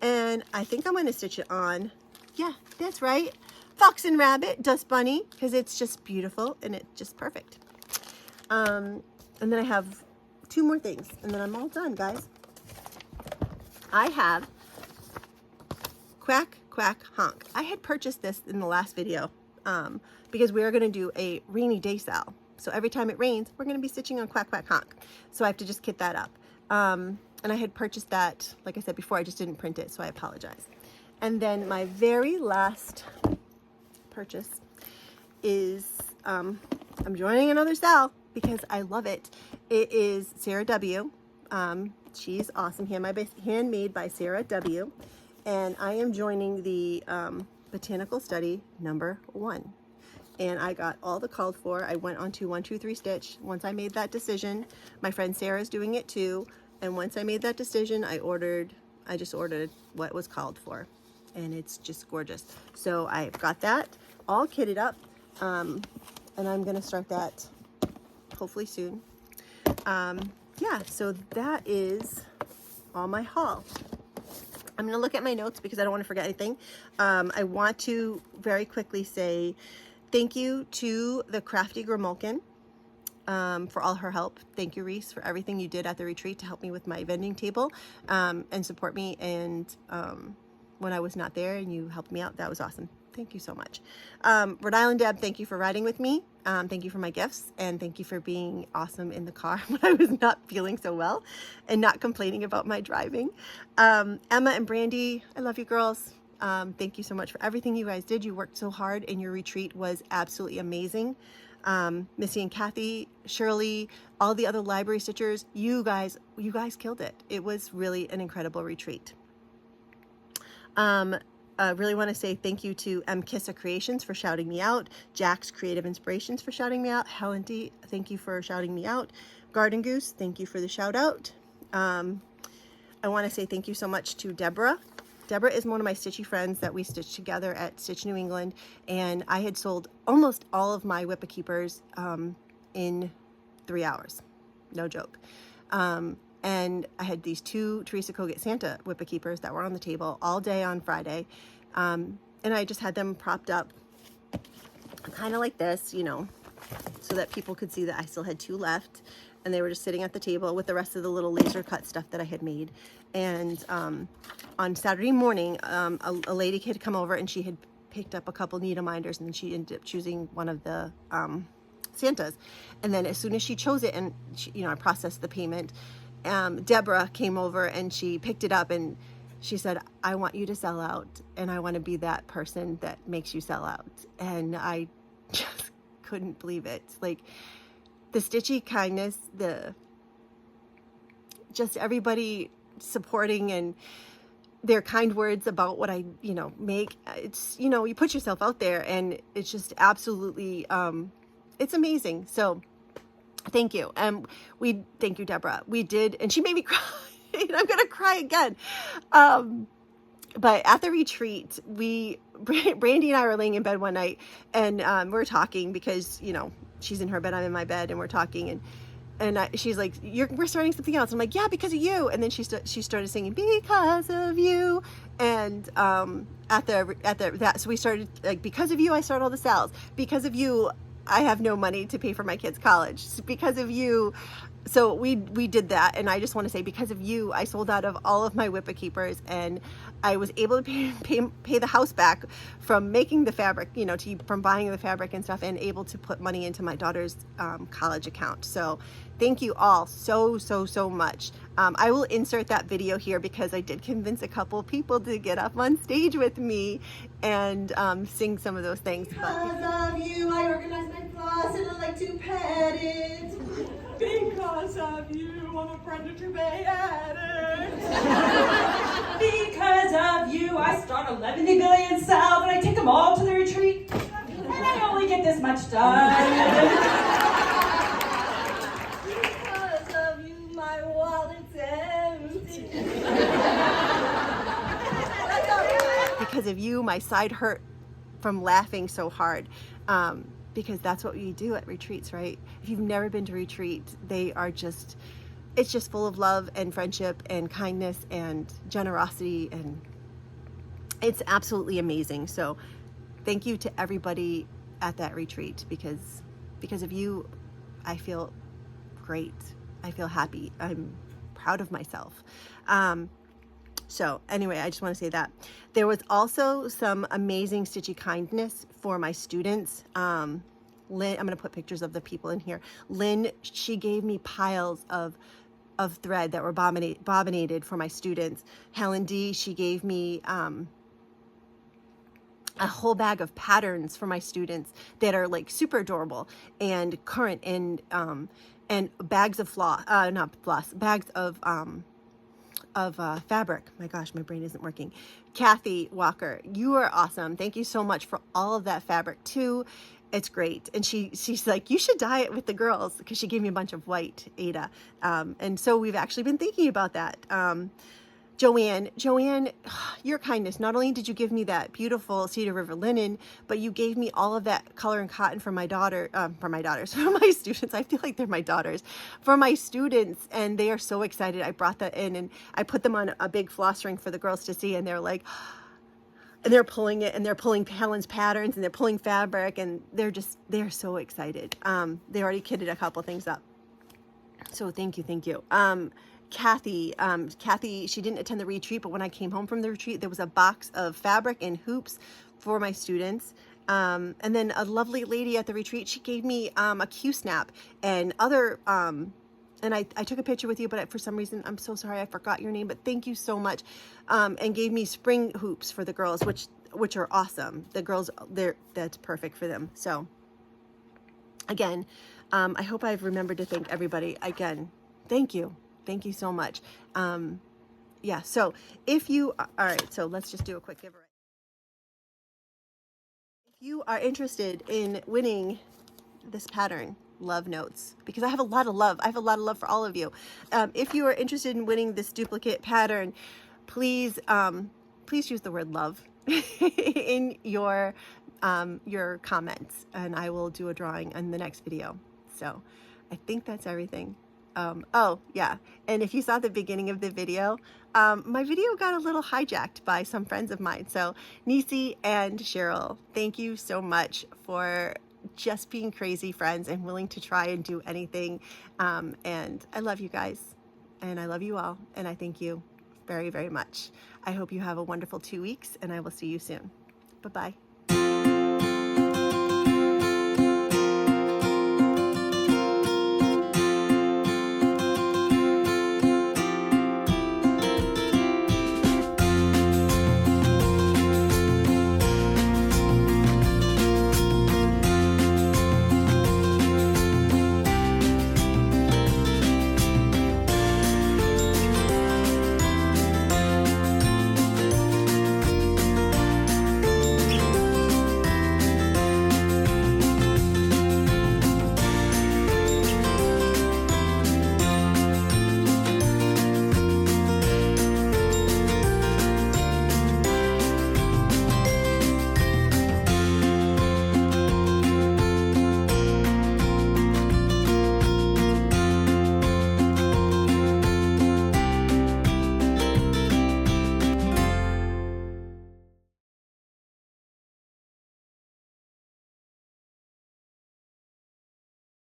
and I think I'm going to stitch it on, yeah, that's right, Fox and Rabbit, Dust Bunny, because it's just beautiful and it's just perfect. And then I have 2 more things and then I'm all done, guys. I have Quack, Quack, Honk. I had purchased this in the last video because we are going to do a rainy day sale. So every time it rains, we're going to be stitching on Quack, Quack, Honk. So I have to just kit that up. And I had purchased that, like I said before, I just didn't print it, so I apologize. And then my very last purchase is, I'm joining another sale because I love it. It is SarahW. She's awesome. Handmade by SarahW. And I am joining the Botanical Study #1. And I got all the called for. I went on to 1, 2, 3 stitch. Once I made that decision, my friend Sarah's doing it too. And once I made that decision, I just ordered what was called for. And it's just gorgeous. So I've got that all kitted up. And I'm gonna start that hopefully soon. Yeah, so that is all my haul. I'm gonna look at my notes because I don't want to forget anything. I want to very quickly say thank you to the Crafty Grimulkin for all her help. Thank you, Reese, for everything you did at the retreat to help me with my vending table and support me. And when I was not there and you helped me out, that was awesome. Thank you so much. Rhode Island Deb, thank you for riding with me. Thank you for my gifts, and thank you for being awesome in the car when I was not feeling so well and not complaining about my driving. Emma and Brandy, I love you girls. Thank you so much for everything you guys did. You worked so hard and your retreat was absolutely amazing. Missy and Kathy, Shirley, all the other library stitchers, you guys killed it. It was really an incredible retreat. Really want to say thank you to M. Kissa Creations for shouting me out. Jack's Creative Inspirations for shouting me out. Helen D, thank you for shouting me out. Garden Goose, thank you for the shout out. I want to say thank you so much to Deborah. Deborah is one of my stitchy friends that we stitched together at Stitch New England, and I had sold almost all of my Whippa Keepers in 3 hours. No joke. And I had these 2 Teresa Kogut Santa Whippa Keepers that were on the table all day on Friday. And I just had them propped up kind of like this, you know, so that people could see that I still had 2 left. And they were just sitting at the table with the rest of the little laser cut stuff that I had made. And on Saturday morning, a lady had come over and she had picked up a couple needle minders, and then she ended up choosing one of the Santas. And then as soon as she chose it and she, you know, I processed the payment, Deborah came over and she picked it up and she said, I want you to sell out, and I want to be that person that makes you sell out. And I just couldn't believe it. Like the stitchy kindness, just everybody supporting and their kind words about what I, you know, make. It's, you know, you put yourself out there and it's just absolutely, it's amazing. So thank you. Thank you, Deborah. We did, and she made me cry. And I'm gonna cry again. But at the retreat, Brandy and I were laying in bed one night, and we're talking because, you know, she's in her bed, I'm in my bed, and we're talking, and she's like, we're starting something else. I'm like, yeah, because of you. And then she started singing because of you. And so we started like, because of you, I start all the sales. Because of you, I have no money to pay for my kids' college. Because of you. So we did that, and I just want to say, because of you, I sold out of all of my Whippa Keepers, and I was able to pay the house back from making the fabric, you know, from buying the fabric and stuff, and able to put money into my daughter's college account. So thank you all so much. I will insert that video here because I did convince a couple people to get up on stage with me and sing some of those things. Because of you, I organize my floss and I like to pet it. Because of you, I'm a Brenda addict. Because of you, I start 11 billion cells and I take them all to the retreat. And I only get this much done. Because of you, my wallet's empty. Because of you, my side hurt from laughing so hard. Because that's what we do at retreats, right? If you've never been to retreat, they are just, it's just full of love and friendship and kindness and generosity, and it's absolutely amazing. So thank you to everybody at that retreat, because of you, I feel great. I feel happy. I'm proud of myself. So anyway, I just want to say that. There was also some amazing Stitchy kindness for my students. Lynn, I'm going to put pictures of the people in here. Lynn, she gave me piles of thread that were bobbinated for my students. Helen D, she gave me a whole bag of patterns for my students that are like super adorable and current, and bags of bags of fabric. My gosh, my brain isn't working. Kathy Walker, you are awesome. Thank you so much for all of that fabric too. It's great. And she's like, you should dye it with the girls, because she gave me a bunch of white Ada. And so we've actually been thinking about that. Joanne, your kindness. Not only did you give me that beautiful Cedar River linen, but you gave me all of that color and cotton for my for my students. I feel like they're my daughters. For my students, and they are so excited. I brought that in and I put them on a big floss ring for the girls to see, and they're like, and they're pulling it, and they're pulling Helen's patterns, and they're pulling fabric, and they're so excited. They already kitted a couple things up. So thank you. Kathy, she didn't attend the retreat, but when I came home from the retreat, there was a box of fabric and hoops for my students. And then a lovely lady at the retreat, she gave me a Q-snap and other, and I took a picture with you, but for some reason, I'm so sorry, I forgot your name, but thank you so much. And gave me spring hoops for the girls, which are awesome. The girls, that's perfect for them. So again, I hope I've remembered to thank everybody. Again, thank you. Thank you so much. Yeah, so if you, all right, so let's just do a quick giveaway. If you are interested in winning this pattern, Love Notes, because I have a lot of love. I have a lot of love for all of you. If you are interested in winning this duplicate pattern, please use the word love in your comments, and I will do a drawing in the next video. So I think that's everything. Oh yeah, and if you saw the beginning of the video, my video got a little hijacked by some friends of mine. So Nisi and Cheryl, thank you so much for just being crazy friends and willing to try and do anything. And I love you guys, and I love you all, and I thank you very, very much. I hope you have a wonderful 2 weeks, and I will see you soon. Bye-bye.